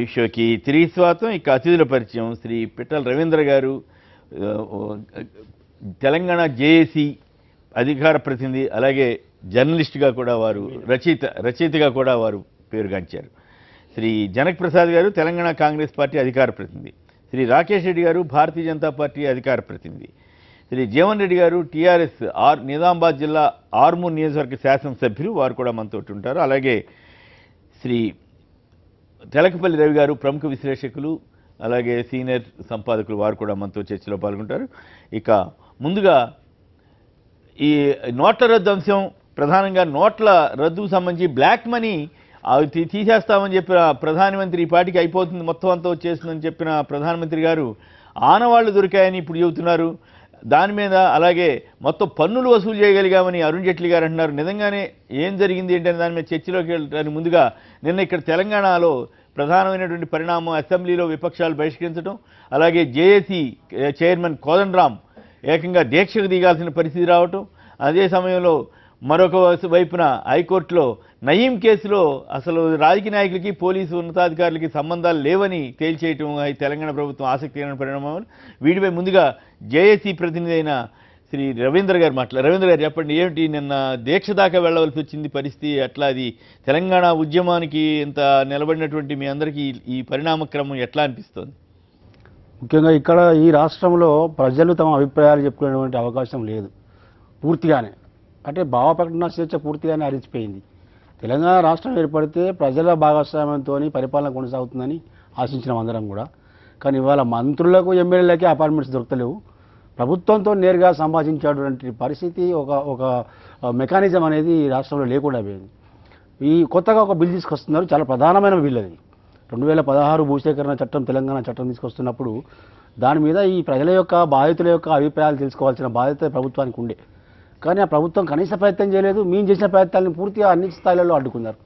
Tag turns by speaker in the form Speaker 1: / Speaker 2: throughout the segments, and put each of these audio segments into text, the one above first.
Speaker 1: Live షోకి తిరిగి స్వాగతం. ఇక అతిథుల పరిచయం శ్రీ పిట్టల రవీంద్ర గారు, తెలంగాణ జేఏసీ అధికార ప్రతినిధి, అలాగే జర్నలిస్ట్గా కూడా వారు రచయితగా కూడా వారు పేరుగాంచారు. శ్రీ జనక్ ప్రసాద్ గారు తెలంగాణ కాంగ్రెస్ పార్టీ అధికార ప్రతినిధి. శ్రీ రాకేష్ రెడ్డి గారు భారతీయ జనతా పార్టీ అధికార ప్రతినిధి. శ్రీ జీవన్ రెడ్డి గారు టీఆర్ఎస్ నిజామాబాద్ జిల్లా ఆర్మూర్ నియోజకవర్గ శాసనసభ్యులు, వారు కూడా మనతో ఉంటారు. అలాగే శ్రీ తెలకపల్లి రవి గారు ప్రముఖ విశ్లేషకులు, అలాగే సీనియర్ సంపాదకులు, వారు కూడా మనతో చర్చలో పాల్గొంటారు. ఇక ముందుగా ఈ నోట్ల రద్దు అంశం, ప్రధానంగా నోట్ల రద్దుకు సంబంధించి బ్లాక్ మనీ తీసేస్తామని చెప్పిన ప్రధానమంత్రి, ఈ పాటికి అయిపోతుంది మొత్తం అంతా వచ్చేస్తుందని చెప్పిన ప్రధానమంత్రి గారు ఆనవాళ్లు దొరికాయని ఇప్పుడు చెబుతున్నారు. దాని మీద అలాగే మొత్తం పన్నులు వసూలు చేయగలిగామని అరుణ్ జైట్లీ గారు అంటున్నారు. నిజంగానే ఏం జరిగింది ఏంటనే దాని మీద చర్చలోకి వెళ్ళడానికి ముందుగా నిన్న ఇక్కడ తెలంగాణలో ప్రధానమైనటువంటి పరిణామం అసెంబ్లీలో విపక్షాలు బహిష్కరించడం, అలాగే జేఏసీ చైర్మన్ కోదండరాం ఏకంగా దీక్షకు దిగాల్సిన పరిస్థితి రావటం, అదే సమయంలో మరొక వైపున హైకోర్టులో నయీం కేసులో అసలు రాజకీయ నాయకులకి పోలీసు ఉన్నతాధికారులకి సంబంధాలు లేవని తేల్చేయటం తెలంగాణ ప్రభుత్వం ఆసక్తికరమైన పరిణామం. వీటిపై ముందుగా జేఏసీ ప్రతినిధి అయిన శ్రీ రవీంద్ర గారు రవీంద్ర గారు చెప్పండి, ఏమిటి నిన్న దీక్ష దాకా వెళ్ళవలసి వచ్చింది పరిస్థితి ఎట్లా? అది తెలంగాణ ఉద్యమానికి ఇంత నిలబడినటువంటి మీ అందరికీ ఈ పరిణామ క్రమం ఎట్లా అనిపిస్తుంది?
Speaker 2: ముఖ్యంగా ఇక్కడ ఈ రాష్ట్రంలో ప్రజలు తమ అభిప్రాయాలు చెప్పుకునేటువంటి అవకాశం లేదు పూర్తిగానే. అంటే భావ ప్రకటన స్వేచ్ఛ పూర్తిగానే హరించిపోయింది. తెలంగాణ రాష్ట్రం ఏర్పడితే ప్రజల భాగస్వామ్యంతో పరిపాలన కొనసాగుతుందని ఆశించిన అందరం కూడా. కానీ ఇవాళ మంత్రులకు ఎమ్మెల్యేలకే అపార్ట్మెంట్స్ దొరకలేవు. ప్రభుత్వంతో నేరుగా సంభాషించేటువంటి పరిస్థితి, ఒక మెకానిజం అనేది రాష్ట్రంలో లేకుండా పోయింది. ఈ కొత్తగా ఒక బిల్ తీసుకొస్తున్నారు, చాలా ప్రధానమైన బిల్ అది. 2016 భూసేకరణ చట్టం, తెలంగాణ చట్టం తీసుకొస్తున్నప్పుడు దాని మీద ఈ ప్రజల యొక్క బాధితుల యొక్క అభిప్రాయాలు తెలుసుకోవాల్సిన బాధ్యత ప్రభుత్వానికి ఉండే. కానీ ఆ ప్రభుత్వం కనీస ప్రయత్నం చేయలేదు. మేము చేసిన ప్రయత్నాలను పూర్తిగా అన్ని స్థాయిలలో అడ్డుకున్నారు.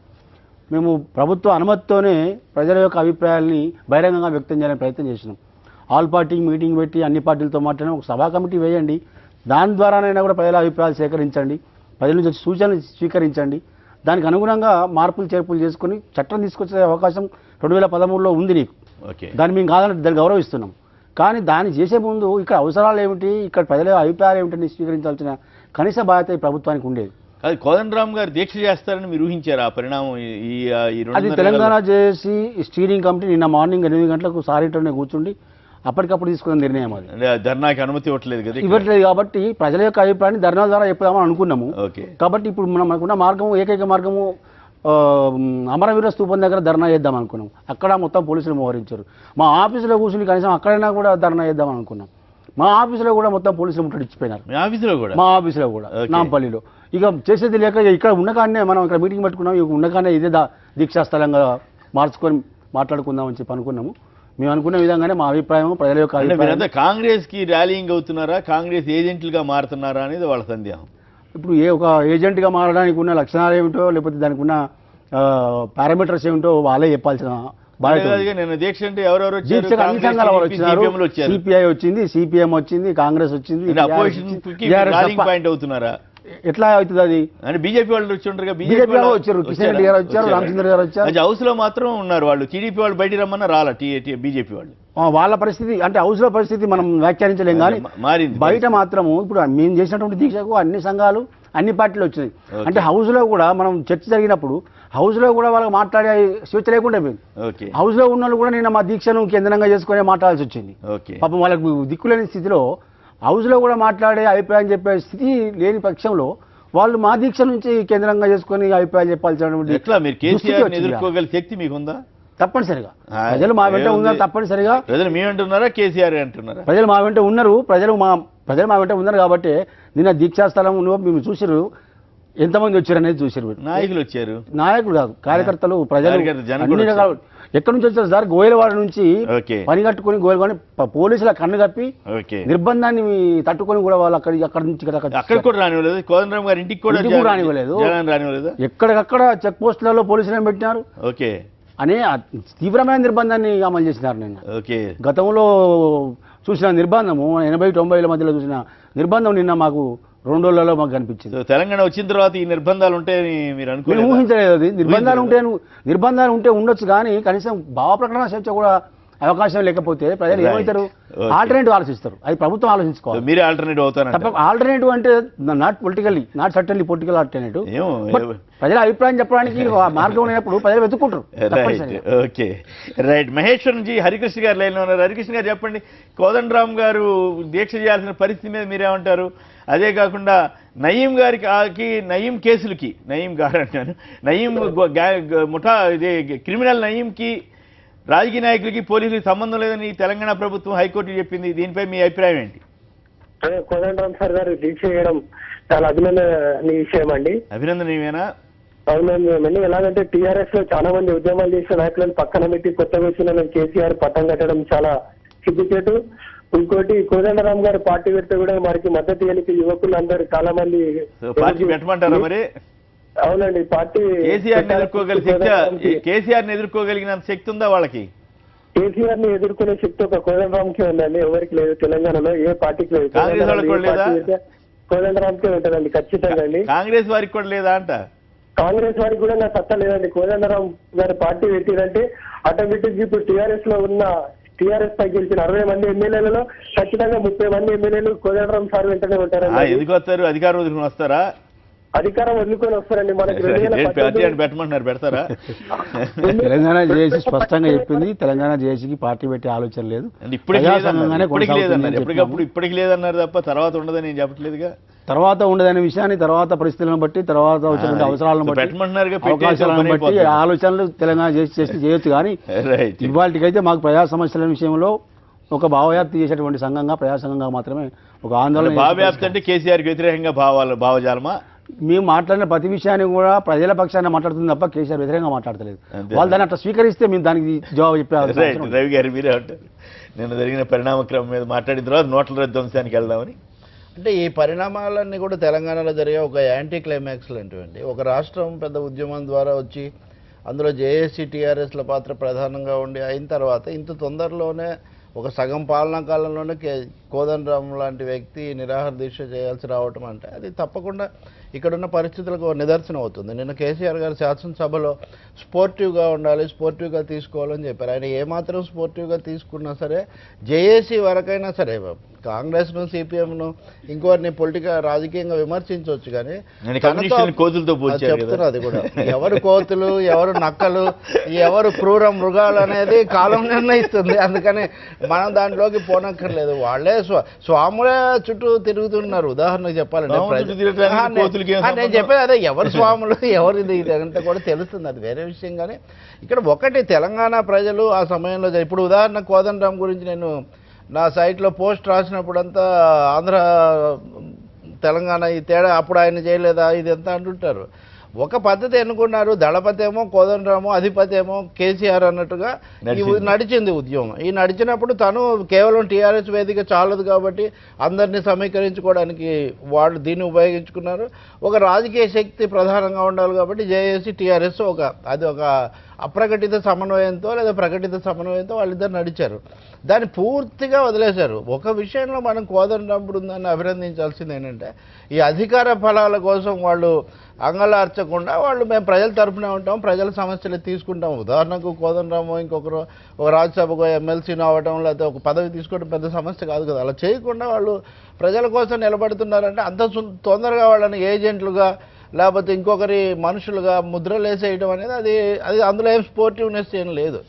Speaker 2: మేము ప్రభుత్వ అనుమతితోనే ప్రజల యొక్క అభిప్రాయాల్ని బహిరంగంగా వ్యక్తం చేయాలని ప్రయత్నం చేసినాం. ఆల్ పార్టీ మీటింగ్ పెట్టి అన్ని పార్టీలతో మాట్లాడిన ఒక సభా కమిటీ వేయండి, దాని ద్వారానైనా కూడా ప్రజల అభిప్రాయాలు సేకరించండి, ప్రజల నుంచి సూచనలు స్వీకరించండి, దానికి అనుగుణంగా మార్పులు చేర్పులు చేసుకుని చట్టం తీసుకొచ్చే అవకాశం 2013లో ఉంది నీకు. దాన్ని మేము కాదని దాన్ని గౌరవిస్తున్నాం. కానీ దాన్ని చేసే ముందు ఇక్కడ అవసరాలు ఏమిటి, ఇక్కడ ప్రజల అభిప్రాయాలు ఏమిటని స్వీకరించాల్సిన కనీస బాధ్యత ఈ ప్రభుత్వానికి ఉండేది.
Speaker 1: అది కోదండరాం గారు దీక్ష చేస్తారని మీరు ఊహించారు ఆ పరిణామం?
Speaker 2: అది తెలంగాణ జేఏసీ స్టీరింగ్ కమిటీ నిన్న మార్నింగ్ 8 గంటలకు సారీటోనే కూర్చుండి అప్పటికప్పుడు తీసుకున్న నిర్ణయం. అది
Speaker 1: ధర్నాకి అనుమతి ఇవ్వట్లేదు కదా,
Speaker 2: ఇవ్వట్లేదు. కాబట్టి ప్రజల యొక్క అభిప్రాయాన్ని ధర్నా ద్వారా చెప్పుదామని అనుకున్నాము. కాబట్టి ఇప్పుడు మనకున్న మార్గము, ఏకైక మార్గము అమరవీర స్థూపం దగ్గర ధర్నా చేద్దాం అనుకున్నాం. అక్కడ మొత్తం పోలీసులు మోహరించారు. మా ఆఫీసులో కూర్చుని కనీసం అక్కడైనా కూడా ధర్నా చేద్దాం అనుకున్నాం. మా ఆఫీసులో కూడా మొత్తం పోలీసులు ముట్టడిచ్చిపోయినారు. మా ఆఫీసులో కూడా నాంపల్లిలో. ఇక చేసేది లేక ఇక్కడ ఉన్నకాడనే మనం ఇక్కడ మీటింగ్ పెట్టుకున్నాం. ఇక ఉన్నకాడనే ఇదే దీక్షా స్థలంగా మార్చుకొని మాట్లాడుకుందామని చెప్పి అనుకున్నాము. మేము అనుకున్న విధంగానే మా అభిప్రాయం, ప్రజల యొక్క అభిప్రాయం.
Speaker 1: కాంగ్రెస్ కి ర్యాలీయింగ్ అవుతున్నారా, కాంగ్రెస్ ఏజెంట్లుగా మారుతున్నారా అనేది వాళ్ళ సందేహం.
Speaker 2: ఇప్పుడు ఒక ఏజెంట్గా మారడానికి ఉన్న లక్షణాలు ఏమిటో, లేకపోతే దానికి ఉన్న పారామీటర్స్ ఏమిటో వాళ్ళే చెప్పాల్సిన బాధ్యత.
Speaker 1: దీక్ష అంటే ఎవరెవరు
Speaker 2: అన్ని సంఘాల వాళ్ళు వచ్చినారు. సిపిఐ వచ్చింది, సిపిఎం వచ్చింది, కాంగ్రెస్ వచ్చింది.
Speaker 1: అవుతున్నారా?
Speaker 2: ఎట్లా అవుతుంది అది?
Speaker 1: అంటే బీజేపీ వాళ్ళు వచ్చి ఉంటారు,
Speaker 2: బీజేపీ వాళ్ళు వచ్చారు, కిషన్ రెడ్డి గారు వచ్చారు, రామచంద్ర గారు వచ్చారు.
Speaker 1: హౌస్ లో మాత్రం ఉన్నారు వాళ్ళు. టీడీపీ వాళ్ళు బయట రమ్మన్నా రాలా బీజేపీ వాళ్ళు.
Speaker 2: వాళ్ళ పరిస్థితి అంటే హౌస్ లో పరిస్థితి మనం వ్యాఖ్యానించలేం. కానీ మారింది బయట మాత్రము. ఇప్పుడు మేము చేసినటువంటి దీక్షకు అన్ని సంఘాలు, అన్ని పార్టీలు వచ్చినాయి. అంటే హౌస్ లో కూడా మనం చర్చ జరిగినప్పుడు హౌస్ లో కూడా వాళ్ళకి మాట్లాడే స్వేచ్ఛ లేకుండా పోయింది. హౌస్ లో ఉన్న వాళ్ళు కూడా నిన్న మా దీక్షను కేంద్రంగా చేసుకునే మాట్లాడాల్సి వచ్చింది. పాపం వాళ్ళకు దిక్కులేని స్థితిలో హౌస్ లో కూడా మాట్లాడే అభిప్రాయం చెప్పే స్థితి లేని పక్షంలో వాళ్ళు మా దీక్ష నుంచి కేంద్రంగా చేసుకుని అభిప్రాయాలు చెప్పాల్సినటువంటి
Speaker 1: శక్తి మీకుందా?
Speaker 2: తప్పనిసరిగా ప్రజలు మా వెంట ఉన్నారు. తప్పనిసరిగా
Speaker 1: ప్రజలు మేమంటున్నారా, కేసీఆర్ అంటున్నారా?
Speaker 2: ప్రజలు మా వెంట ఉన్నారు. ప్రజలు మా వెంట ఉన్నారు. కాబట్టి నిన్న దీక్షా స్థలంలో మేము చూసారు, ఎంతమంది వచ్చారు అనేది చూసారు.
Speaker 1: నాయకులు వచ్చారు,
Speaker 2: నాయకులు కాదు, కార్యకర్తలు, ప్రజలు అన్ని రకాల. ఎక్కడి నుంచి వచ్చారు సార్? గోయలవాడ నుంచి పని కట్టుకుని గోయలవాడ పోలీసుల కన్ను కప్పి నిర్బంధాన్ని తట్టుకొని కూడా వాళ్ళు అక్కడ నుంచి
Speaker 1: అక్కడ కూడా రానివ్వలేదు. కోదండరాం గారి ఇంటికి కూడా
Speaker 2: రానివ్వలేదు. ఎక్కడికక్కడ చెక్ పోస్టులలో పోలీసులను పెట్టినారు. అనే తీవ్రమైన నిర్బంధాన్ని అమలు చేసినారు. నిన్న గతంలో చూసిన నిర్బంధము 80-90ల మధ్యలో చూసిన నిర్బంధం నిన్న మాకు 2 రోజులలో మాకు కనిపించింది.
Speaker 1: సో తెలంగాణ వచ్చిన తర్వాత ఈ నిర్బంధాలు ఉంటాయని మీరు
Speaker 2: నేను
Speaker 1: అనుకోలేదు?
Speaker 2: ఊహించలేదు. అది నిర్బంధాలు ఉంటే ఉండొచ్చు, కానీ కనీసం భావ ప్రకటన స్వేచ్ఛ కూడా అవకాశం లేకపోతే ప్రజలు
Speaker 1: Right.
Speaker 2: ఏమవుతారు?
Speaker 1: Okay.
Speaker 2: ఆల్టర్నేటివ్ ఆలోచిస్తారు. అది ప్రభుత్వం ఆలోచించుకోవాలి.
Speaker 1: మీరే ఆల్టర్నేటివ్ అవుతారంట?
Speaker 2: తప్ప ఆల్టర్నేటివ్ అంటే not politically, not certainly political alternative.
Speaker 1: ఏమో
Speaker 2: ప్రజల అభిప్రాయం చెప్పడానికి మార్గం ఉన్నప్పుడు ప్రజలు వెతుక్కుంటారు.
Speaker 1: Right, okay, right. Maheshwaram G Harikrishna గారు లైన్లో ఉన్నారు. హరికృష్ణ గారు చెప్పండి, కోదండరామ్ గారు దీక్ష చేయాల్సిన పరిస్థితి మీద మీరేమంటారు? అదే కాకుండా నయీం గారికి నయీం కేసులకి, నయీం గారు అంటాను, నయీం ముఠా ఇది క్రిమినల్ నయీంకి రాజకీయ నాయకులకి పోలీసులకి సంబంధం లేదని తెలంగాణ ప్రభుత్వం హైకోర్టు చెప్పింది. దీనిపై మీ అభిప్రాయం ఏంటి?
Speaker 3: కోదండరామ్ సార్ గారు దీక్ష చేయడం చాలా అభినందనీయ విషయం అండి.
Speaker 1: అభినందనీయమేనా?
Speaker 3: అభినందనీయమండి. ఎలాగంటే టీఆర్ఎస్ లో చాలా మంది ఉద్యమాలు చేసిన నాయకులను పక్కన పెట్టి కొత్తగా వచ్చిన కేసీఆర్ పట్టం కట్టడం చాలా సిగ్గుచేటు. ఇంకోటి కోదండరామ్ గారు పార్టీ పెడితే కూడా వారికి మద్దతు ఇవ్వడానికి యువకులు అందరూ చాలా మంది
Speaker 1: పార్టీ పెట్టమంటారా మరి?
Speaker 3: అవునండి, పార్టీ
Speaker 1: కేసీఆర్ ని ఎదుర్కోగలిగినంత శక్తి ఉందా వాళ్ళకి?
Speaker 3: కేసీఆర్ ని ఎదుర్కొనే శక్తి ఒక కోదండరామ్ కే ఉందండి, ఎవరికి లేదు. తెలంగాణలో ఏ పార్టీకి లేదు.
Speaker 1: కాంగ్రెస్ వాళ్ళకి కూడా లేదా?
Speaker 3: కోదండరామ్ కే ఉంటుందండి ఖచ్చితంగా అండి.
Speaker 1: కాంగ్రెస్ వారికి కూడా లేదా అంట?
Speaker 3: కాంగ్రెస్ వారికి కూడా నా సత్తా లేదండి. కోదండరామ్ గారు పార్టీ పెట్టిరంటే ఆటోమేటిక్ ఇప్పుడు టీఆర్ఎస్ లో ఉన్న టీఆర్ఎస్ పై గెలిచిన 60 మంది ఎమ్మెల్యేలలో ఖచ్చితంగా 30 మంది ఎమ్మెల్యేలు కోదండరామ్ సార్ వెంటనే ఉంటారండి.
Speaker 1: ఎందుకు వస్తారు? అధికారం వదులుకుని వస్తారా?
Speaker 3: అధికారం వదులుకొని వస్తారండి. మనకి
Speaker 1: పెట్టమంటున్నారు, పెడతారా?
Speaker 2: తెలంగాణ జేఏసీ స్పష్టంగా చెప్పింది, తెలంగాణ జేఏసీకి పార్టీ పెట్టే ఆలోచన లేదు.
Speaker 1: ఇప్పటికి లేదన్నారు తప్ప తర్వాత ఉండదని నేను చెప్పట్లేదుగా.
Speaker 2: తర్వాత ఉండదనే విషయాన్ని తర్వాత పరిస్థితులను బట్టి, తర్వాత వచ్చిన అవసరాలను బట్టి, అవకాశాలను బట్టి ఆలోచనలు తెలంగాణ చేసి చేయొచ్చు. కానీ ఇవాళకైతే మాకు ప్రజా సమస్యల విషయంలో ఒక భావవ్యాప్తి చేసేటువంటి సంఘంగా, ప్రజా సంఘంగా మాత్రమే ఒక ఆందోళన.
Speaker 1: భావవ్యాప్తి అంటే కేసీఆర్ వ్యతిరేకంగా భావజాలమా?
Speaker 2: మేము మాట్లాడిన ప్రతి విషయాన్ని కూడా ప్రజల పక్షాన్ని మాట్లాడుతుంది తప్ప కేసీఆర్ వ్యతిరేకంగా మాట్లాడతలేదు. వాళ్ళు దాన్ని అట్లా స్వీకరిస్తే మేము దానికి జవాబు చెప్పే.
Speaker 1: రవి గారు మీరే అంటారు, నిన్న జరిగిన పరిణామక్రమం మీద మాట్లాడిన తర్వాత నోట్ల రద్దు అంశానికి వెళ్దామని.
Speaker 4: అంటే ఈ పరిణామాలన్నీ కూడా తెలంగాణలో జరిగే ఒక యాంటీ క్లైమాక్స్ లాంటివండి. ఒక రాష్ట్రం పెద్ద ఉద్యమం ద్వారా వచ్చి అందులో జేఏసీ టీఆర్ఎస్ల పాత్ర ప్రధానంగా ఉండి అయిన తర్వాత ఇంత తొందరలోనే ఒక సగం పాలనా కాలంలోనే కోదండరామ్ లాంటి వ్యక్తి నిరాహార దీక్ష చేయాల్సి రావటం అంటే అది తప్పకుండా ఇక్కడున్న పరిస్థితులకు నిదర్శనం అవుతుంది. నిన్న కేసీఆర్ గారు శాసనసభలో స్పోర్టివ్గా ఉండాలి, స్పోర్టివ్గా తీసుకోవాలని చెప్పారు. ఆయన ఏమాత్రం స్పోర్టివ్గా తీసుకున్నా సరే జేఏసీ వరకైనా సరే కాంగ్రెస్ను, సిపిఎంను, ఇంకోరిని రాజకీయంగా విమర్శించవచ్చు, కానీ చెప్తున్నారు అది కూడా ఎవరు కోతులు, ఎవరు నక్కలు, ఎవరు క్రూర మృగాలు అనేది కాలం నిర్ణయిస్తుంది. అందుకని మనం దాంట్లోకి పోనక్కర్లేదు. వాళ్ళే స్వాముల చుట్టూ తిరుగుతున్నారు. ఉదాహరణకు చెప్పాలంటే నేను చెప్పేది అదే, ఎవరు స్వాములు ఎవరు ఇది అంతా కూడా తెలుస్తుంది, అది వేరే విషయం. కానీ ఇక్కడ ఒకటి తెలంగాణ ప్రజలు ఆ సమయంలో ఇప్పుడు ఉదాహరణ కోదండరామ్ గురించి నేను నా సైట్లో పోస్ట్ రాసినప్పుడంతా ఆంధ్ర తెలంగాణ ఈ తేడా అప్పుడు ఆయన చేయలేదా ఇది ఎంత అంటుంటారు. ఒక పద్ధతి ఎన్నుకున్నారు, దళపతి ఏమో కోదండరాము, అధిపతి ఏమో కేసీఆర్ అన్నట్టుగా నడిచింది ఉద్యమం. ఈ నడిచినప్పుడు తను కేవలం టీఆర్ఎస్ వేదిక చాలదు కాబట్టి అందరినీ సమీకరించుకోవడానికి వాళ్ళు దీన్ని ఉపయోగించుకున్నారు. ఒక రాజకీయ శక్తి ప్రధానంగా ఉండాలి కాబట్టి జేఏసీ టీఆర్ఎస్ అది ఒక అప్రకటిత సమన్వయంతో లేదా ప్రకటిత సమన్వయంతో వాళ్ళిద్దరు నడిచారు. దాన్ని పూర్తిగా వదిలేశారు. ఒక విషయంలో మనం కోదండరామ్ బృందాన్ని అభినందించాల్సింది ఏంటంటే ఈ అధికార ఫలాల కోసం వాళ్ళు అంగలార్చకుండా వాళ్ళు మేము ప్రజల తరఫునే ఉంటాం, ప్రజల సమస్యలు తీసుకుంటాం. ఉదాహరణకు కోదండరాము ఇంకొకరు ఒక రాజ్యసభకు ఎమ్మెల్సీని అవ్వడం లేకపోతే ఒక పదవి తీసుకోవడం పెద్ద సమస్య కాదు కదా. అలా చేయకుండా వాళ్ళు ప్రజల కోసం నిలబడుతున్నారంటే అంత తొందరగా వాళ్ళని ఏజెంట్లుగా లేకపోతే ఇంకొకరి మనుషులుగా ముద్రలు వేసేయడం అనేది అది అందులో ఏం స్పోర్టివ్నెస్ ఏం లేదు.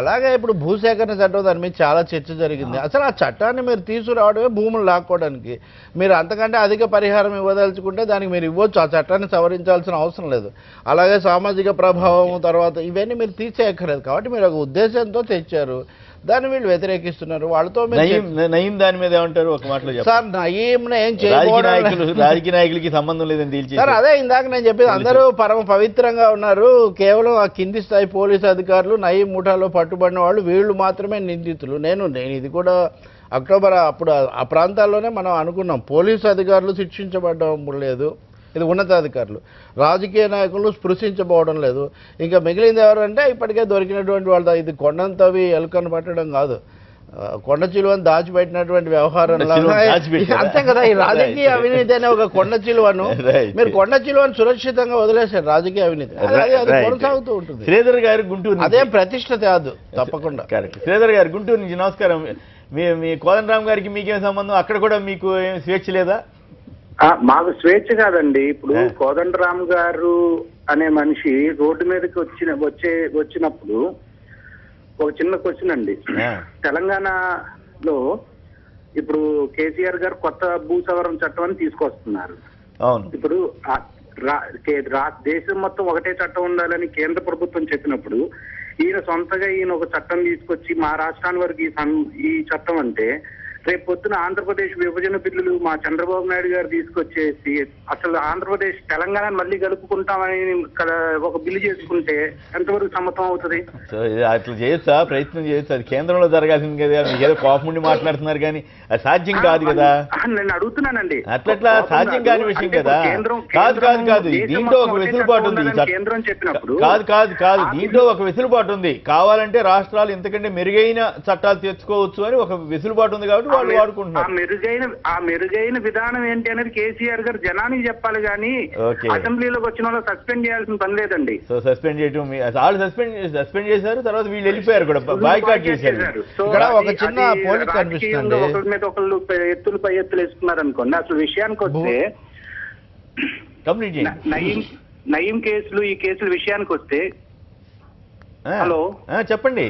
Speaker 4: అలాగే ఇప్పుడు భూసేకరణ చట్టం దాని మీద చాలా చర్చ జరిగింది. అసలు ఆ చట్టాన్ని మీరు తీసుకురావడమే భూములు లాక్కోవడానికి. మీరు అంతకంటే అధిక పరిహారం ఇవ్వదలుచుకుంటే దానికి మీరు ఇవ్వచ్చు, ఆ చట్టాన్ని సవరించాల్సిన అవసరం లేదు. అలాగే సామాజిక ప్రభావం తర్వాత ఇవన్నీ మీరు తీసేయక్కర్లేదు. కాబట్టి మీరు ఒక ఉద్దేశంతో తెచ్చారు, దాన్ని వీళ్ళు వ్యతిరేకిస్తున్నారు. వాళ్ళతో
Speaker 1: నయీం దాని మీద ఏమంటారు ఒక మాటలో
Speaker 4: సార్? నయీం ఏం
Speaker 1: రాజకీయ నాయకులకి సంబంధం లేదని తెలిసి
Speaker 4: సార్ అదే ఇందాక నేను చెప్పేది, అందరూ పరమ పవిత్రంగా ఉన్నారు. కేవలం ఆ కింది స్థాయి పోలీసు అధికారులు నయీం ముఠాలో పట్టుబడిన వాళ్ళు వీళ్ళు మాత్రమే నిందితులు. నేను ఇది కూడా అక్టోబర్ అప్పుడు ఆ ప్రాంతాల్లోనే మనం అనుకున్నాం, పోలీసు అధికారులు శిక్షించబడడం లేదు, ఇది ఉన్నతాధికారులు, రాజకీయ నాయకులు స్పృశించబోవడం లేదు. ఇంకా మిగిలింది ఎవరంటే ఇప్పటికే దొరికినటువంటి వాళ్ళ ఇది కొండంతవి ఎలుకను పట్టడం కాదు, కొండ చిలువను దాచిపెట్టినటువంటి వ్యవహారంలో
Speaker 1: కొండ చిలువను దాచిపెట్టారా?
Speaker 4: అంతే కదా ఈ రాజకీయ అవినీతి అనే ఒక కొండ చిలువను
Speaker 1: Right.
Speaker 4: మీరు కొండ చిలువను సురక్షితంగా వదిలేశారు రాజకీయ అవినీతి అది కొనసాగుతూ ఉంటుంది.
Speaker 1: శ్రీధర్ గారు గుంటూరు నుంచి.
Speaker 4: అదేం ప్రతిష్ట కాదు తప్పకుండా.
Speaker 1: కరెక్ట్. శ్రీధర్ గారు గుంటూరు నుంచి నమస్కారం. మీ కోదండరామ్ గారికి మీకేం సంబంధం? అక్కడ కూడా మీకు ఏం స్వేచ్ఛ లేదా?
Speaker 5: మాకు స్వేచ్ఛ కాదండి. ఇప్పుడు కోదండరామ్ గారు అనే మనిషి రోడ్డు మీదకి వచ్చినప్పుడు ఒక చిన్న క్వశ్చన్ అండి. తెలంగాణలో ఇప్పుడు కేసీఆర్ గారు కొత్త భూ సవరణ చట్టం అని తీసుకొస్తున్నారు.
Speaker 1: అవును.
Speaker 5: ఇప్పుడు దేశం మొత్తం ఒకటే చట్టం ఉండాలని కేంద్ర ప్రభుత్వం చెప్పినప్పుడు ఈయన సొంతగా ఒక చట్టం తీసుకొచ్చి మా రాష్ట్రాన్ని వరకు ఈ చట్టం అంటే రేపు పొద్దున ఆంధ్రప్రదేశ్ విభజన బిల్లులు మా చంద్రబాబు నాయుడు గారు తీసుకొచ్చేసి అసలు ఆంధ్రప్రదేశ్ తెలంగాణ మళ్ళీ కలుపుకుంటామని ఒక బిల్లు చేసుకుంటే ఎంతవరకు సమ్మతం అవుతుంది?
Speaker 1: సో అట్లా చేయొచ్చా? ప్రయత్నం చేయొచ్చు. అది కేంద్రంలో జరగాల్సింది కదా. మీకు ఏదో కోపం ఉండి మాట్లాడుతున్నారు కానీ అది సాధ్యం కాదు కదా.
Speaker 5: నేను అడుగుతున్నానండి.
Speaker 1: అట్లా సాధ్యం కాని విషయం కదా. కాదు దీంట్లో ఒక వెసులుబాటు ఉంది.
Speaker 5: కేంద్రం చెప్పినప్పుడు
Speaker 1: కాదు దీంట్లో ఒక వెసులుబాటు ఉంది. కావాలంటే రాష్ట్రాలు ఇంతకంటే మెరుగైన చట్టాలు తెచ్చుకోవచ్చు అని ఒక వెసులుబాటు ఉంది కాబట్టి వాళ్ళు వాడుకుంటున్నారు.
Speaker 5: ఆ మెరుగైన విధానం ఏంటి అనేది కేసీఆర్ గారు జనానికి చెప్పాలి కానీ అసెంబ్లీలోకి వచ్చిన వాళ్ళు సస్పెండ్ చేయాల్సిన పని లేదండి.
Speaker 1: సో సస్పెండ్ చేయటం వాళ్ళు సస్పెండ్ చేశారు. తర్వాత వీళ్ళు వెళ్ళిపోయారు కూడా, బాయ్కాట్ చేశారు.
Speaker 4: ఇక్కడ ఒక చిన్న పోలిక కనిపిస్తుంది.
Speaker 5: ఒకరి మీద ఒకళ్ళు ఎత్తులు పై ఎత్తులు వేసుకున్నారు అనుకోండి. అసలు విషయానికి వస్తే
Speaker 1: కంప్లీట్ చేయండి.
Speaker 5: నయీం కేసులు ఈ కేసుల విషయానికి వస్తే హలో
Speaker 1: చెప్పండి.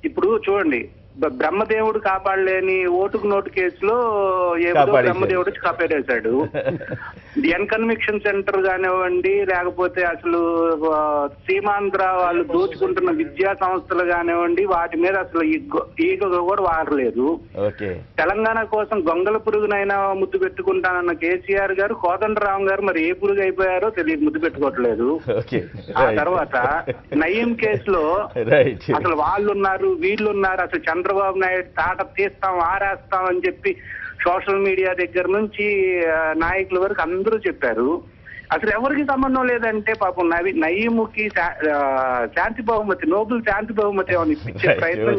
Speaker 5: ఇప్పుడు చూడండి, బ్రహ్మదేవుడు కాపాడలేని ఓటుకు నోటు కేసులో బ్రహ్మదేవుడు కాపాడేశాడు. ఎన్కన్విక్షన్ సెంటర్ కానివ్వండి, లేకపోతే అసలు సీమాంధ్ర వాళ్ళు దోచుకుంటున్న విద్యా సంస్థలు కానివ్వండి, వాటి మీద అసలు ఈగ కూడా వాడలేదు. తెలంగాణ కోసం గొంగల పురుగునైనా ముద్దు పెట్టుకుంటానన్న కేసీఆర్ గారు, కోదండరామ్ గారు మరి ఏ పురుగు అయిపోయారో తెలియదు, ముద్దు పెట్టుకోవట్లేదు. ఆ తర్వాత నయీం కేసులో అసలు వాళ్ళు ఉన్నారు వీళ్ళు ఉన్నారు, అసలు చంద్రబాబు నాయుడు తాట తీస్తాం ఆరేస్తాం అని చెప్పి సోషల్ మీడియా దగ్గర నుంచి నాయకుల వరకు అందరూ చెప్పారు. అసలు ఎవరికి సంబంధం లేదంటే పాపం నయీముకి శాంతి బహుమతి, నోబెల్ శాంతి బహుమతి ఇప్పించే ప్రయత్నం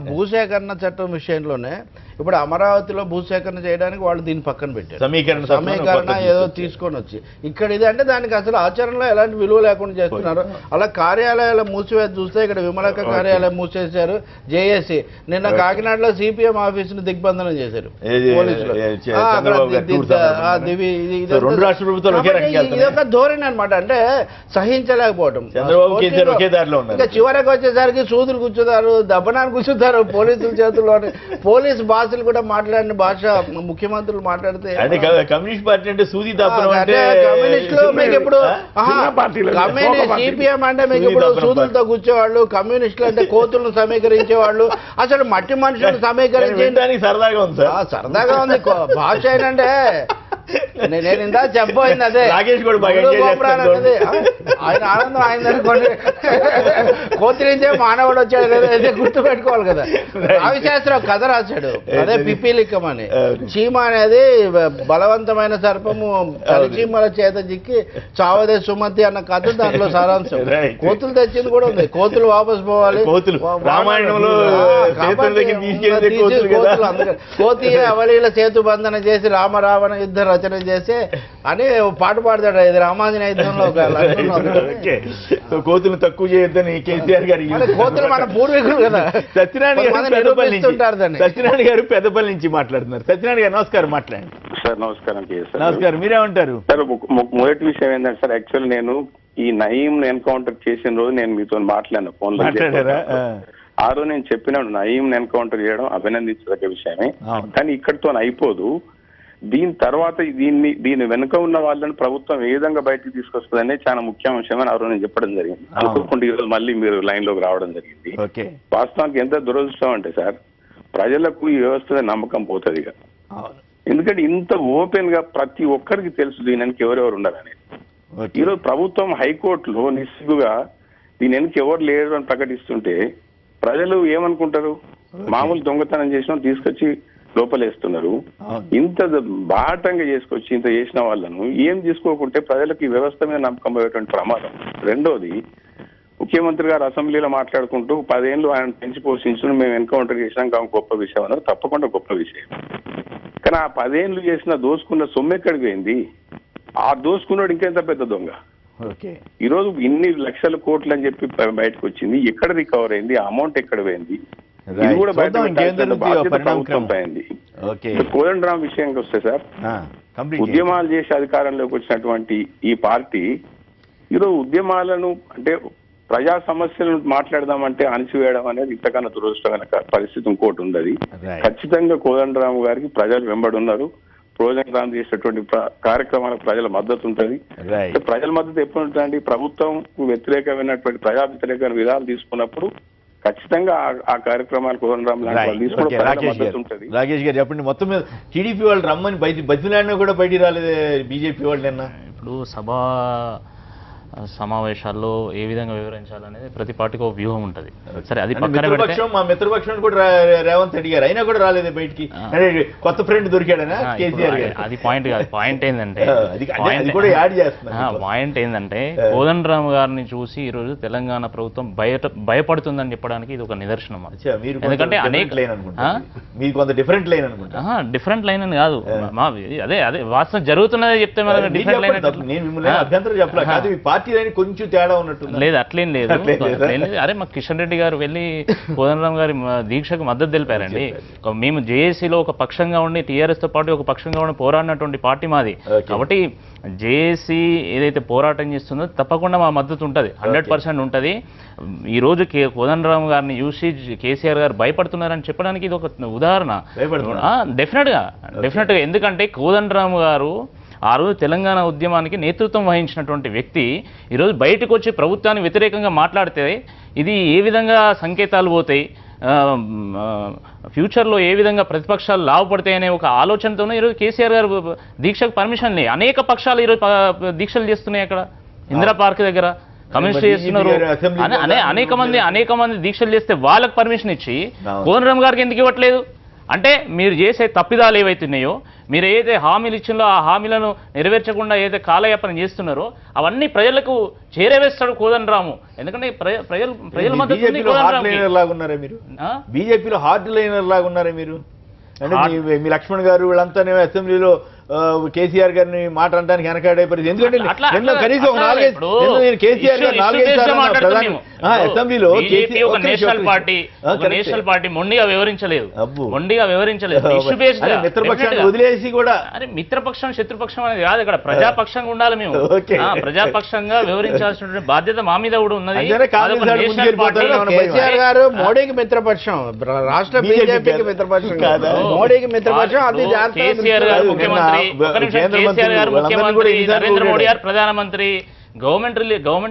Speaker 4: భూసేకరణ చట్టం విషయంలోనే ఇప్పుడు అమరావతిలో భూసేకరణ చేయడానికి వాళ్ళు దీన్ని పక్కన పెట్టారు. సమీకరణ ఏదో తీసుకొని వచ్చి ఇక్కడ ఇది అంటే దానికి అసలు ఆచరణలో ఎలాంటి విలువ లేకుండా చేస్తున్నారు. అలా కార్యాలయాలు మూసివేసి చూస్తే ఇక్కడ విమలక కార్యాలయం మూసేశారు. జేఏసీ నిన్న కాకినాడలో సిపిఎం ఆఫీసును దిగ్బంధనం చేశారు పోలీసులు. ఇదొక ధోరణి అనమాట. అంటే సహించలేకపోవటం. ఇంకా చివరికి వచ్చేసరికి సూదులు కూర్చుతారు, దబ్బనాన్ని కూర్చుతారు పోలీసుల చేతుల్లోనే. పోలీసు భాషలు కూడా మాట్లాడిన భాష ముఖ్యమంత్రులు మాట్లాడితే
Speaker 1: కమ్యూనిస్ట్ పార్టీ అంటే సూది
Speaker 4: కమ్యూనిస్టులు మీకు ఇప్పుడు సిపిఎం అంటే మీకు ఇప్పుడు సూదులతో కూర్చోవాళ్ళు, కమ్యూనిస్టులు అంటే కోతులను సమీకరించేవాళ్ళు, అసలు మట్టి మనుషులను సమీకరించడానికి
Speaker 1: సరదాగా ఉంది.
Speaker 4: సరదాగా ఉంది భాష ఏంటంటే నేను ఇందా చెప్పబోయింది అదే. ఆయన ఆనందం ఆయన అనుకోండి. కోతి నుంచే మానవుడు వచ్చాడు అదే గుర్తు పెట్టుకోవాలి కదా. రావిశాస్త్రం కథ రాశాడు అదే పిపీలిక్కం అని. చీమ అనేది బలవంతమైన సర్పము చీమల చేత చిక్కి చావదే సుమతి అన్న కథ దాంట్లో సారాంశం. కోతులు తెచ్చింది కూడా ఉంది. కోతులు వాపస్ పోవాలి. కోతి అవలీల సేతు బంధన చేసి రామరావణ యుద్ధ రచన చేసి అని పాట పాడతాడు. ఇది రామాంజనేయ యుద్ధంలో
Speaker 1: కోతులు తక్కువ చేయొద్దని కేసీఆర్ గారు.
Speaker 4: కోతులు మన పూర్వీకులు కదా.
Speaker 1: సత్యనారాయణ గారు పెద్దపల్లి నుంచి మాట్లాడుతున్నారు. సత్యనారాయణ గారు నమస్కారం, మాట్లాడండి
Speaker 6: సార్. నమస్కారం.
Speaker 1: నమస్కారం, మీరేమంటారు
Speaker 6: సార్? మొదటి విషయం ఏంటంటే సార్, యాక్చువల్ నేను ఈ నయీం ఎన్కౌంటర్ చేసిన రోజు నేను మీతో మాట్లాడిన ఫోన్ లో. ఆ రోజు నేను చెప్పినాను నయీం ఎన్కౌంటర్ చేయడం అభినందించదగ్గ విషయమే, కానీ ఇక్కడితో అయిపోదు. దీని తర్వాత దీని వెనుక ఉన్న వాళ్ళని ప్రభుత్వం ఏ విధంగా బయటకు తీసుకొస్తుందనే చాలా ముఖ్య అంశం అని ఆ రోజు నేను చెప్పడం జరిగింది. అనుకోకుండా ఈరోజు మళ్ళీ మీరు లైన్ లోకి రావడం జరిగింది. వాస్తవానికి ఎంత దురదృష్టం అంటే సార్, ప్రజలకు ఈ వ్యవస్థ నమ్మకం పోతుంది ఇక. ఎందుకంటే ఇంత ఓపెన్ గా ప్రతి ఒక్కరికి తెలుసు దీని వెనక ఎవరెవరు ఉండాలని. ఈరోజు ప్రభుత్వం హైకోర్టులో నిస్సిగ్గుగా దీని వెనక ఎవరు లేరు అని ప్రకటిస్తుంటే ప్రజలు ఏమనుకుంటారు? మామూలు దొంగతనం చేసిన తీసుకొచ్చి లోపలేస్తున్నారు. ఇంత బాటంగా చేసుకొచ్చి ఇంత చేసిన వాళ్ళను ఏం తీసుకోకుంటే ప్రజలకు ఈ వ్యవస్థ మీద నమ్మకం పోయేటువంటి ప్రమాదం. రెండోది, ముఖ్యమంత్రి గారు అసెంబ్లీలో మాట్లాడుకుంటూ 10 ఏళ్ళు ఆయన పెంచి పోషించడం మేము ఎన్కౌంటర్ చేసినాక గొప్ప విషయం అన్నారు. తప్పకుండా గొప్ప విషయం. కానీ ఆ 10 ఏళ్ళు చేసిన దోసుకున్న సొమ్ము ఎక్కడికి పోయింది? ఆ దోసుకున్నాడు ఇంకెంత పెద్ద దొంగ. ఈరోజు ఇన్ని లక్షల కోట్లు అని చెప్పి బయటకు వచ్చింది, ఎక్కడ రికవర్ అయింది, అమౌంట్ ఎక్కడ పోయింది, ఇది కూడా బయట ప్రభుత్వం పోయింది. కోదండరాం విషయానికి వస్తే సార్, ఉద్యమాలు చేసి అధికారంలోకి వచ్చినటువంటి ఈ పార్టీ ఈరోజు ఉద్యమాలను అంటే ప్రజా సమస్యలను మాట్లాడదామంటే అణిచివేయడం అనేది ఇంతకన్నా దురదృష్టకర పరిస్థితి ఇంకోటి ఉంది. ఖచ్చితంగా కోదండరాము గారికి ప్రజలు వెంబడున్నారు. కోదండరాం చేసేటువంటి కార్యక్రమాలకు ప్రజల మద్దతు ఉంటుంది. ప్రజల మద్దతు ఎప్పుడు ఉంటుందండి? ప్రభుత్వం వ్యతిరేకమైనటువంటి ప్రజా వ్యతిరేకమైన విధాలు తీసుకున్నప్పుడు ఖచ్చితంగా ఆ కార్యక్రమాలు కోదండరాం లాంటి తీసుకుని మద్దతు ఉంటుంది.
Speaker 1: రాకేష్ గారు చెప్పండి, మొత్తం మీద టీడీపీ వాళ్ళు రమ్మని బతిలాడినా కూడా బయటికి రాలేదే బీజేపీ వాళ్ళు నిన్న.
Speaker 7: ఇప్పుడు సభా సమావేశాల్లో ఏ విధంగా వివరించాలనేది ప్రతి పార్టీకి ఒక వ్యూహం ఉంటుంది. సరే, అది పక్కన పెడితే
Speaker 1: మా మిత్రపక్షం కూడా రేవంత్ రెడ్డి గారు అయినా కూడా రాలేదు బయటికి. కొత్త ఫ్రెండ్ దొరికాడనా కేసీఆర్ గారు?
Speaker 7: అది పాయింట్ కాదు. పాయింట్ ఏంటంటే కోదండరామ్ గారిని చూసి ఈ రోజు తెలంగాణ ప్రభుత్వం భయపడుతుందని చెప్పడానికి ఇది ఒక నిదర్శనం. ఎందుకంటే డిఫరెంట్ లైన్ అని కాదు, అదే వాస్తవం జరుగుతున్నదే చెప్తే మనం డిఫరెంట్ లైన్
Speaker 1: కొంచెం తేడా ఉన్నట్టు
Speaker 7: లేదు. అట్లేం లేదు. అరే, మా కిషన్ రెడ్డి గారు వెళ్ళి కోదండరామ్ గారి దీక్షకు మద్దతు తెలిపారండి. మేము జేఏసీలో ఒక పక్షంగా ఉండి టీఆర్ఎస్ తో పాటు ఒక పక్షంగా ఉండి పోరాడినటువంటి పార్టీ మాది. కాబట్టి జేఏసీ ఏదైతే పోరాటం చేస్తుందో తప్పకుండా మా మద్దతు ఉంటుంది, 100% ఉంటుంది. ఈ రోజు కోదండరామ్ గారిని చూసి కేసీఆర్ గారు భయపడుతున్నారని చెప్పడానికి ఇది ఒక ఉదాహరణ. డెఫినెట్ గా. ఎందుకంటే కోదండరామ్ గారు ఆ రోజు తెలంగాణ ఉద్యమానికి నేతృత్వం వహించినటువంటి వ్యక్తి ఈరోజు బయటకు వచ్చి ప్రభుత్వాన్ని వ్యతిరేకంగా మాట్లాడితే ఇది ఏ విధంగా సంకేతాలు పోతాయి, ఫ్యూచర్లో ఏ విధంగా ప్రతిపక్షాలు లాభపడతాయనే ఒక ఆలోచనతోనే ఈరోజు కేసీఆర్ గారు దీక్షకు పర్మిషన్ లేదు. అనేక పక్షాలు ఈరోజు దీక్షలు చేస్తున్నాయి. అక్కడ ఇందిరా పార్క్ దగ్గర కమ్యూనిస్ట్ చేస్తున్నారు. అనేక మంది దీక్షలు చేస్తే వాళ్ళకి పర్మిషన్ ఇచ్చి కోదండరామ్ గారికి ఎందుకు ఇవ్వట్లేదు? అంటే మీరు చేసే తప్పిదాలు ఏవైతున్నాయో, మీరు ఏదైతే హామీలు ఇచ్చిందో ఆ హామీలను నెరవేర్చకుండా ఏదైతే కాలయాపన చేస్తున్నారో అవన్నీ ప్రజలకు చేరవేస్తాడు కోదండరాము. ఎందుకంటే ప్రజల మద్దతు
Speaker 1: బీజేపీలో హార్డ్ లైనర్ లాగా ఉన్నారే మీరు. అంటే మీ లక్ష్మణ్ గారు వీళ్ళంతా అసెంబ్లీలో కేసీఆర్ గారిని మాట అనడానికి వెనకాడే పరిస్థితి. ఎందుకంటే కనీసం కేసీఆర్ గారు 4 అసెంబ్లీలో
Speaker 7: నేషనల్ పార్టీ మొండిగా వివరించలేదు.
Speaker 1: మిత్రపక్షాన్ని వదిలేసి కూడా
Speaker 7: మిత్రపక్షం శత్రుపక్షం అనేది కాదు, ఇక్కడ ప్రజాపక్షంగా ఉండాలి. మేము ప్రజాపక్షంగా వివరించాల్సిన బాధ్యత మా మీద కూడా ఉన్నది.
Speaker 4: కేసీఆర్ గారు మోడీకి మిత్రపక్షం, రాష్ట్ర బీజేపీకి మిత్రపక్షం కాదు, మోడీకి మిత్రపక్షం. అది
Speaker 7: కేసీఆర్ గారు ముఖ్యమంత్రి, కేసీఆర్ గారు ముఖ్యమంత్రి, నరేంద్ర మోడీ గారు ప్రధానమంత్రి. గవర్నమెంట్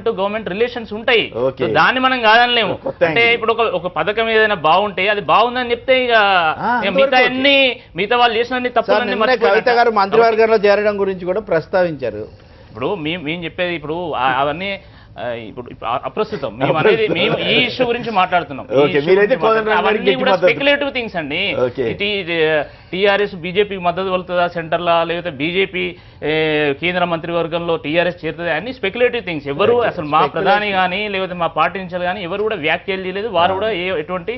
Speaker 7: టు గవర్నమెంట్ రిలేషన్స్ ఉంటాయి, దాన్ని మనం కాదనలేము. అంటే ఇప్పుడు ఒక పథకం ఏదైనా బాగుంటే అది బాగుందని చెప్తే ఇక మిగతా వాళ్ళు చేసిన తప్పులన్నీ.
Speaker 4: కవిత గారు మంత్రివర్గంలో చేరడం గురించి కూడా ప్రస్తావించారు.
Speaker 7: ఇప్పుడు మేము చెప్పేది ఇప్పుడు అవన్నీ ఇప్పుడు అప్రస్తుతం. మేము ఈ ఇష్యూ గురించి మాట్లాడుతున్నాం. అవన్నీ కూడా స్పెక్యులేటివ్ థింగ్స్ అండి. టీఆర్ఎస్ బీజేపీకి మద్దతు పలుతుందా సెంటర్లా, లేకపోతే బీజేపీ కేంద్ర మంత్రివర్గంలో టీఆర్ఎస్ చేరుతుంది, అన్ని స్పెక్యులేటివ్ థింగ్స్. ఎవరు అసలు మా ప్రధాని కానీ లేకపోతే మా పార్టీ నుంచి కానీ ఎవరు కూడా వ్యాఖ్యలు చేయలేదు, వారు కూడా ఎటువంటి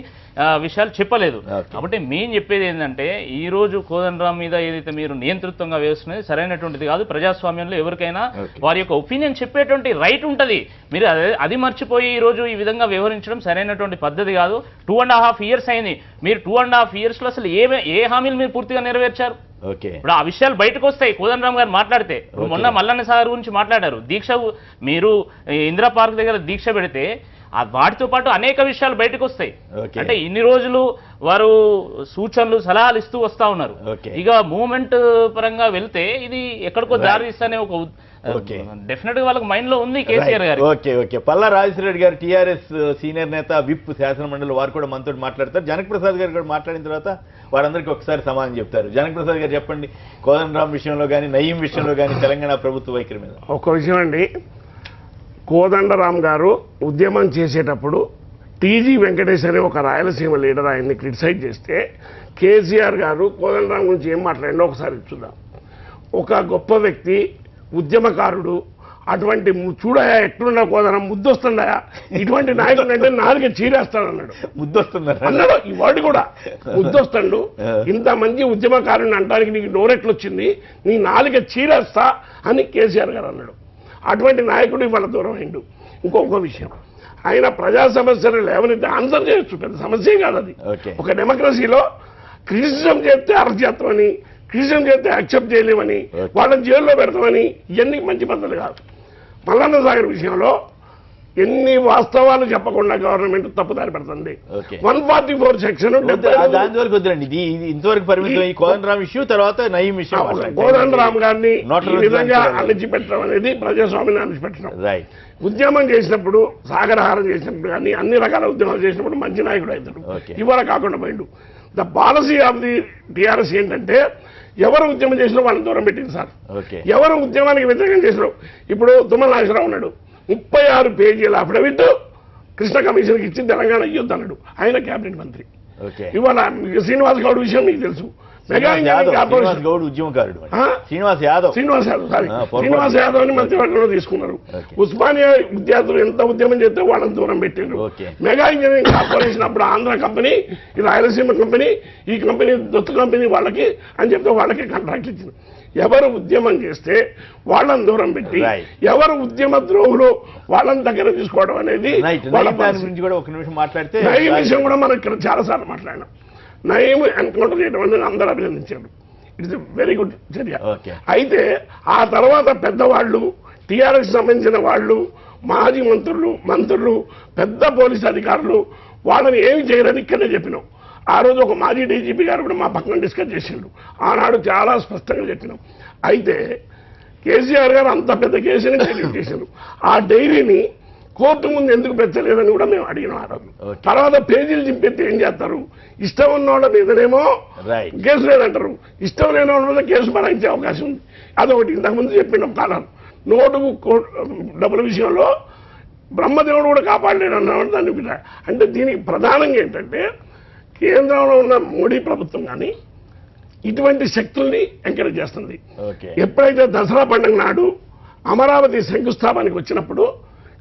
Speaker 7: విషయాలు చెప్పలేదు. కాబట్టి మేము చెప్పేది ఏంటంటే ఈ రోజు కోదండరాం మీద ఏదైతే మీరు నియంతృత్వంగా వేస్తున్నది సరైనటువంటిది కాదు. ప్రజాస్వామ్యంలో ఎవరికైనా వారి యొక్క ఒపీనియన్ చెప్పేటువంటి రైట్ ఉంటుంది. మీరు అది మర్చిపోయి ఈ రోజు ఈ విధంగా వ్యవహరించడం సరైనటువంటి పద్ధతి కాదు. 2.5 years అయింది. మీరు 2.5 years లో అసలు ఏ హామీలు మీరు పూర్తిగా నెరవేర్చారు? ఇప్పుడు ఆ విషయాలు బయటకు వస్తాయి. కోదండరాం గారు మాట్లాడితే మొన్న మల్లన్న సార్ గురించి మాట్లాడారు. దీక్ష మీరు ఇందిరా పార్క్ దగ్గర దీక్ష పెడితే వాటితో పాటు అనేక విషయాలు బయటకు వస్తాయి. అంటే ఇన్ని రోజులు వారు సూచనలు సలహాలు ఇస్తూ వస్తా ఉన్నారు. ఇక మూవ్మెంట్ పరంగా వెళ్తే ఇది ఎక్కడికో దారి తీస్తానే ఒక డెఫినెట్ గా వాళ్ళకి మైండ్ లో ఉంది కేసీఆర్ గారు.
Speaker 1: పల్లా రాజేశ్వరరెడ్డి గారు టీఆర్ఎస్ సీనియర్ నేత, విప్ శాసన మండలి, వారు కూడా మనతో మాట్లాడతారు. జనక్ ప్రసాద్ గారు కూడా మాట్లాడిన తర్వాత వారందరికీ ఒకసారి సమాధానం చెప్తారు. జనక్ ప్రసాద్ గారు చెప్పండి, కోదండరాం విషయంలో కానీ నయీం విషయంలో కానీ తెలంగాణ ప్రభుత్వ వైఖరి మీద.
Speaker 8: ఒక విషయం అండి, కోదండరాం గారు ఉద్యమం చేసేటప్పుడు టీజీ వెంకటేష్ అనే ఒక రాయలసీమ లీడర్ ఆయన్ని క్రిటిసైజ్ చేస్తే కేసీఆర్ గారు కోదండరాం గురించి ఏం మాట్లాడిండో ఒకసారి చూద్దాం. ఒక గొప్ప వ్యక్తి, ఉద్యమకారుడు, అటువంటి చూడయా ఎట్లున్నా కోదనం ముద్దొస్తుండయా ఇటువంటి నాయకుడు అంటే నాలుగే చీరేస్తాడన్నాడు. అన్నాడు ఈ వాడు కూడా ముద్దొస్తాడు. ఇంత మంచి ఉద్యమకారుని అంటానికి నీకు నోరెట్లొచ్చింది, నీ నాలుగే చీరేస్తా అని కేసీఆర్ గారు అన్నాడు. అటువంటి నాయకుడు ఇవాళ దూరం అయిండు. ఇంకొక విషయం, ఆయన ప్రజా సమస్యలు లేవనైతే ఆన్సర్ చేయొచ్చు, పెద్ద సమస్య కాదు అది. ఒక డెమోక్రసీలో క్రిటిసిజం చేస్తే అరెస్ట్ చేస్తామని, క్రిటిసిజం చేస్తే యాక్సెప్ట్ చేయలేమని, వాళ్ళని జైల్లో పెడతామని ఇవన్నీ మంచి పద్ధతులు కాదు. మల్లన్న సాగర్ విషయంలో ఎన్ని వాస్తవాలు చెప్పకుండా గవర్నమెంట్ తప్పుదారి పెడుతుంది. 144 సెక్షన్
Speaker 1: దాని వరకు వద్దండి, ఇది ఇంతవరకు పరిమితం. ఈ కోదండరాం ఇష్యూ తర్వాత నయీం విషయం.
Speaker 8: కోదండరాం గారిని ఈ విధంగా అణిచిపెట్టడం అనేది ప్రజాస్వామ్యాన్ని అణిచిపెట్టడం. ఉద్యమం చేసినప్పుడు, సాగరహారం చేసినప్పుడు కానీ అన్ని రకాల ఉద్యమాలు చేసినప్పుడు మంచి నాయకుడు అవుతాడు. ఇవాళ కాకుండా పోయిండు. The policy of the TRS ఏంటంటే ఎవరు ఉద్యమం చేసినా వాళ్ళని దూరం పెట్టింది సార్. ఎవరు ఉద్యమానికి వ్యతిరేకం చేసినావు, ఇప్పుడు తుమ్మల నాగేశ్వరరావు ఉన్నాడు, 36 పేజీల అఫిడవిట్ కృష్ణ కమిషన్కి ఇచ్చి తెలంగాణ ఇయ్యొద్దు అన్నాడు. ఆయన కేబినెట్ మంత్రి. ఇవాళ శ్రీనివాస్ గౌడ్ విషయం మీకు తెలుసు. Mega engineering corporation Srinivas Yadav ని మంత్రివర్గంలో తీసుకున్నారు. ఉస్మానియా విద్యార్థులు ఎంత ఉద్యమం చేస్తే వాళ్ళని దూరం పెట్టారు. మెగా ఇంజనీరింగ్ కార్పొరేషన్ అప్పుడు ఆంధ్ర కంపెనీ, ఈ రాయలసీమ కంపెనీ, ఈ కంపెనీ దొత్తు కంపెనీ వాళ్ళకి అని చెప్తే వాళ్ళకి కాంట్రాక్ట్ ఇచ్చింది. ఎవరు ఉద్యమం చేస్తే వాళ్ళని దూరం పెట్టి ఎవరు ఉద్యమ ద్రోహులు వాళ్ళని దగ్గర తీసుకోవడం అనేది నయీం విషయం కూడా మనం ఇక్కడ చాలాసార్లు మాట్లాడినాం. నయీం ఎన్కౌంటర్ చేయడం అనేది అందరూ అభినందించారు. ఇట్స్ వెరీ గుడ్ చర్య. అయితే ఆ తర్వాత పెద్దవాళ్ళు, టీఆర్ఎస్ సంబంధించిన వాళ్ళు, మాజీ మంత్రులు, పెద్ద పోలీసు అధికారులు వాళ్ళని ఏమి చేయరని ఇక్కడే చెప్పినాం. ఆ రోజు ఒక మాజీ డీజీపీ గారు కూడా మా పక్కన డిస్కస్ చేసిండు. ఆనాడు చాలా స్పష్టంగా చెప్పినాం. అయితే కేసీఆర్ గారు అంత పెద్ద కేసుని డైరీ చేశారు. ఆ డైరీని కోర్టు ముందు ఎందుకు పెట్టలేదని కూడా మేము అడిగినాం ఆ రోజు. తర్వాత పేజీలు చింపెత్తి ఏం చేస్తారు, ఇష్టం ఉన్న వాళ్ళ మీదనేమో కేసు లేదంటారు, ఇష్టం లేని వాళ్ళ మీద కేసు బనాయించే అవకాశం ఉంది. అదొకటి. ఇంతకుముందు చెప్పినాం కాలం నోటుకు డబ్బుల విషయంలో బ్రహ్మదేవుడు కూడా కాపాడలేడు అన్నవాడు దాన్ని. అంటే దీనికి ప్రధానంగా ఏంటంటే కేంద్రంలో ఉన్న మోడీ ప్రభుత్వం కానీ ఇటువంటి శక్తుల్ని ఎంకరేజ్ చేస్తుంది. ఎప్పుడైతే దసరా పండుగ నాడు అమరావతి శంకుస్థాపనకి వచ్చినప్పుడు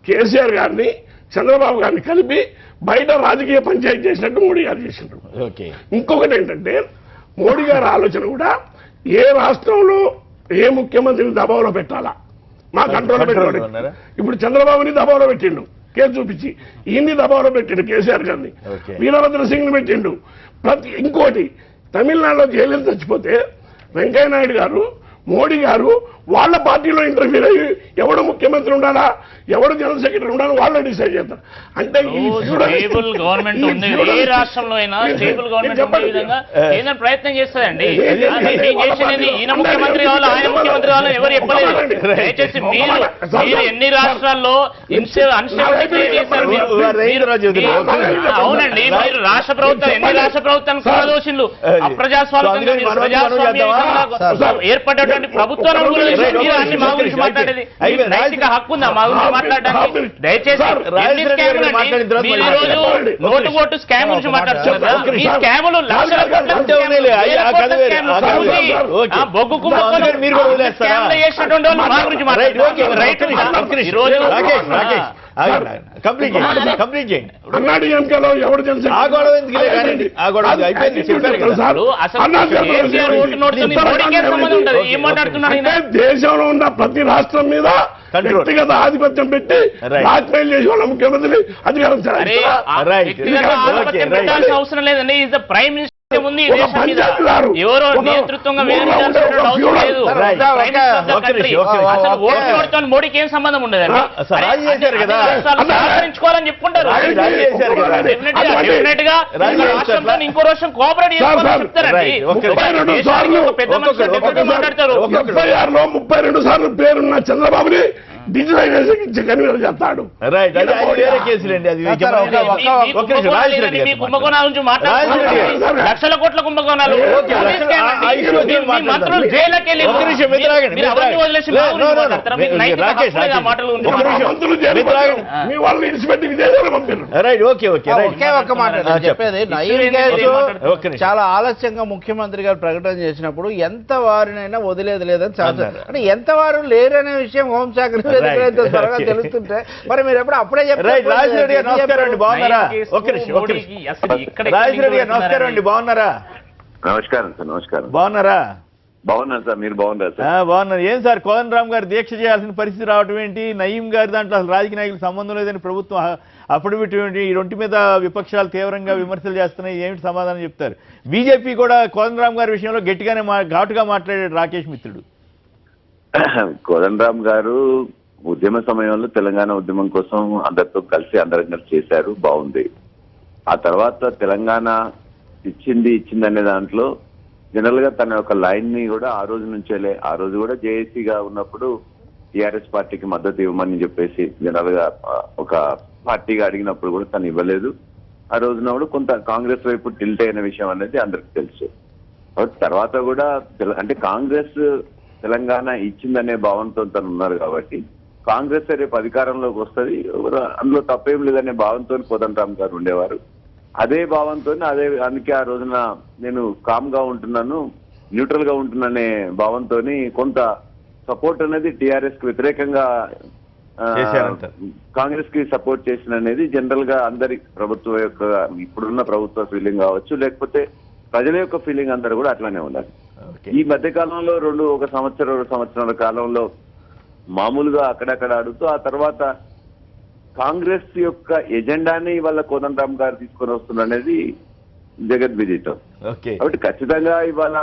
Speaker 8: కేసీఆర్ గారిని, చంద్రబాబు గారిని కలిపి బయట రాజకీయ పంచాయతీ చేసినట్టు మోడీ గారు చేసినారు. ఇంకొకటి ఏంటంటే మోడీ గారి ఆలోచన కూడా ఏ రాష్ట్రంలో ఏ ముఖ్యమంత్రిని దబావలో పెట్టాలా, మా కంట్రోల్లో పెట్టాడు. ఇప్పుడు చంద్రబాబుని దబావలో పెట్టిండు కేసు చూపించి, ఈయన్ని దబావలో పెట్టిండు కేసీఆర్ గారిని, వీరభద్ర సింగ్ని పెట్టిండు. ఇంకోటి తమిళనాడులో జైలు చచ్చిపోతే వెంకయ్యనాయుడు గారు, మోడీ గారు వాళ్ళ పార్టీలో ఇంటర్ఫీర్ అయ్యి ఎవడు ముఖ్యమంత్రి ఉండాలా, ఎవడు జనరల్ సెక్రటరీ ఉండాలి వాళ్ళే డిసైడ్ చేస్తారు. అంటే
Speaker 7: స్టేబుల్ గవర్నమెంట్ ఉంది, ఏ రాష్ట్రంలో అయినా స్టేబుల్ గవర్నమెంట్ ఉండే విధంగా కేంద్రం ప్రయత్నం చేస్తుందండి. చేసేది ఈయన ముఖ్యమంత్రి కావాలి, ఆయన ముఖ్యమంత్రి కావాలి ఎవరు చెప్పలేదు. దయచేసి మీరు ఎన్ని రాష్ట్రాల్లో అవునండి, మీరు రాష్ట్ర ప్రభుత్వం ఎన్ని రాష్ట్ర ప్రభుత్వానికి సహదోషులు అప్రజాస్వామ్యం ఏర్పడేటువంటి ప్రభుత్వాలను మా గురించి మాట్లాడేది నైతిక హక్కు ఉందా మా గురించి మాట్లాడడానికి? దయచేసి నోటు ఓటు స్కామ్ గురించి మాట్లాడుతున్నారు. ఈ స్కాములు లక్షల బొగ్గు కుంభకోణం చేసినటువంటి వాళ్ళు మా గురించి మాట్లాడుతున్నారు.
Speaker 8: దేశంలో ఉన్న ప్రతి రాష్ట్రం మీద వ్యక్తిగత ఆధిపత్యం పెట్టి బ్లాక్మెయిల్ చేసి వాళ్ళ ముఖ్యమంత్రి అధికారం
Speaker 7: అవసరం లేదండి. ఈజ్ ద ప్రైమ్ మినిస్టర్ ఉంది ఎవరో నేతృత్వంగా మోడీకి ఏం సంబంధం ఉండదండి. సహకరించుకోవాలని చెప్పుకుంటారు. డెఫినెట్ గా రాష్ట్రంలో ఇంకో రాష్ట్రం కోఆపరేట్ చేసుకోవాలని చెప్తారండి. పెద్ద మనుషులు మాట్లాడతారు.
Speaker 8: 32 సార్లు పేరున్న చంద్రబాబుని డిజిటలైజేషన్ ఇచ్చి కన్వీనర్ చేస్తాడు.
Speaker 7: కుంభకోణాల నుంచి మాట్లాడుతున్నారు. లక్షల కోట్ల కుంభకోణాలు మంత్రులు జైలుకి వెళ్ళి వదిలేసి మాటలు
Speaker 8: మీ వాళ్ళని ఇన్స్పెక్టర్ విదేశాలు పంపారు.
Speaker 4: ఒకే ఒక్క మాట చెప్పేది, నయీం కేసు చాలా ఆలస్యంగా ముఖ్యమంత్రి గారు ప్రకటన చేసినప్పుడు ఎంత వారినైనా వదిలేదు లేదని చాలా, అంటే ఎంత వారు లేరనే విషయం హోంశాఖ ఎందుకు ఇంత త్వరగా తెలుస్తుంటే మరి మీరు ఎప్పుడు అప్పుడే
Speaker 1: రైట్. రాజశేఖర్ గారు నమస్కారం అండి, బాగున్నారా? ఒక్క నిమిషం. రాజశేఖర్ గారు నమస్కారం అండి, బాగున్నారా?
Speaker 9: నమస్కారం సార్. నమస్కారం.
Speaker 1: బాగున్నారా?
Speaker 9: బాగున్నాను సార్, మీరు బాగున్నారు సార్?
Speaker 1: బాగున్నారు. ఏం సార్ కోదండరామ్ గారు దీక్ష చేయాల్సిన పరిస్థితి రావటం ఏంటి? నయీం గారి దాంట్లో అసలు రాజకీయ నాయకులకు సంబంధం లేదని ప్రభుత్వం అఫిడవిట్ ఏంటి? ఈ రొంటి మీద విపక్షాలు తీవ్రంగా విమర్శలు చేస్తున్నాయి, ఏమిటి సమాధానం చెప్తారు? బీజేపీ కూడా కోదండరామ్ గారి విషయంలో గట్టిగానే ఘాటుగా మాట్లాడాడు రాకేష్ మిత్రుడు.
Speaker 9: కోదండరామ్ గారు ఉద్యమ సమయంలో తెలంగాణ ఉద్యమం కోసం అందరితో కలిసి అందరం కలిసి చేశారు, బాగుంది. ఆ తర్వాత తెలంగాణ ఇచ్చిందనే దాంట్లో జనరల్ గా తన యొక్క లైన్ ని కూడా ఆ రోజు నుంచేలే, ఆ రోజు కూడా జేఏసీగా ఉన్నప్పుడు టీఆర్ఎస్ పార్టీకి మద్దతు ఇవ్వమని చెప్పేసి జనరల్ గా ఒక పార్టీగా అడిగినప్పుడు కూడా తను ఇవ్వలేదు. ఆ రోజున కూడా కొంత కాంగ్రెస్ వైపు టిల్ట్ అయిన విషయం అనేది అందరికి తెలుసు. కాబట్టి తర్వాత కూడా అంటే కాంగ్రెస్ తెలంగాణ ఇచ్చిందనే భావంతో తను ఉన్నారు కాబట్టి కాంగ్రెస్ రేపు అధికారంలోకి వస్తుంది, అందులో తప్పేం లేదనే భావంతో కోదండరామ్ గారు ఉండేవారు. అదే భావంతో అందుకే ఆ రోజున నేను కామ్ గా ఉంటున్నాను, న్యూట్రల్ గా ఉంటున్నానే భావంతో కొంత సపోర్ట్ అనేది టీఆర్ఎస్ కి వ్యతిరేకంగా కాంగ్రెస్ కి సపోర్ట్ చేసిన అనేది జనరల్ గా అందరి ప్రభుత్వం యొక్క ఇప్పుడున్న ప్రభుత్వ ఫీలింగ్ కావచ్చు, లేకపోతే ప్రజల యొక్క ఫీలింగ్ అందరూ కూడా అట్లానే ఉన్నారు. ఈ మధ్య కాలంలో ఒక సంవత్సరాల కాలంలో మామూలుగా అక్కడక్కడ అడుగుతూ ఆ తర్వాత కాంగ్రెస్ యొక్క ఎజెండాని ఇవాళ కోదండరామ్ గారు తీసుకొని వస్తున్నది జగద్విదితం. కాబట్టి ఖచ్చితంగా ఇవాళ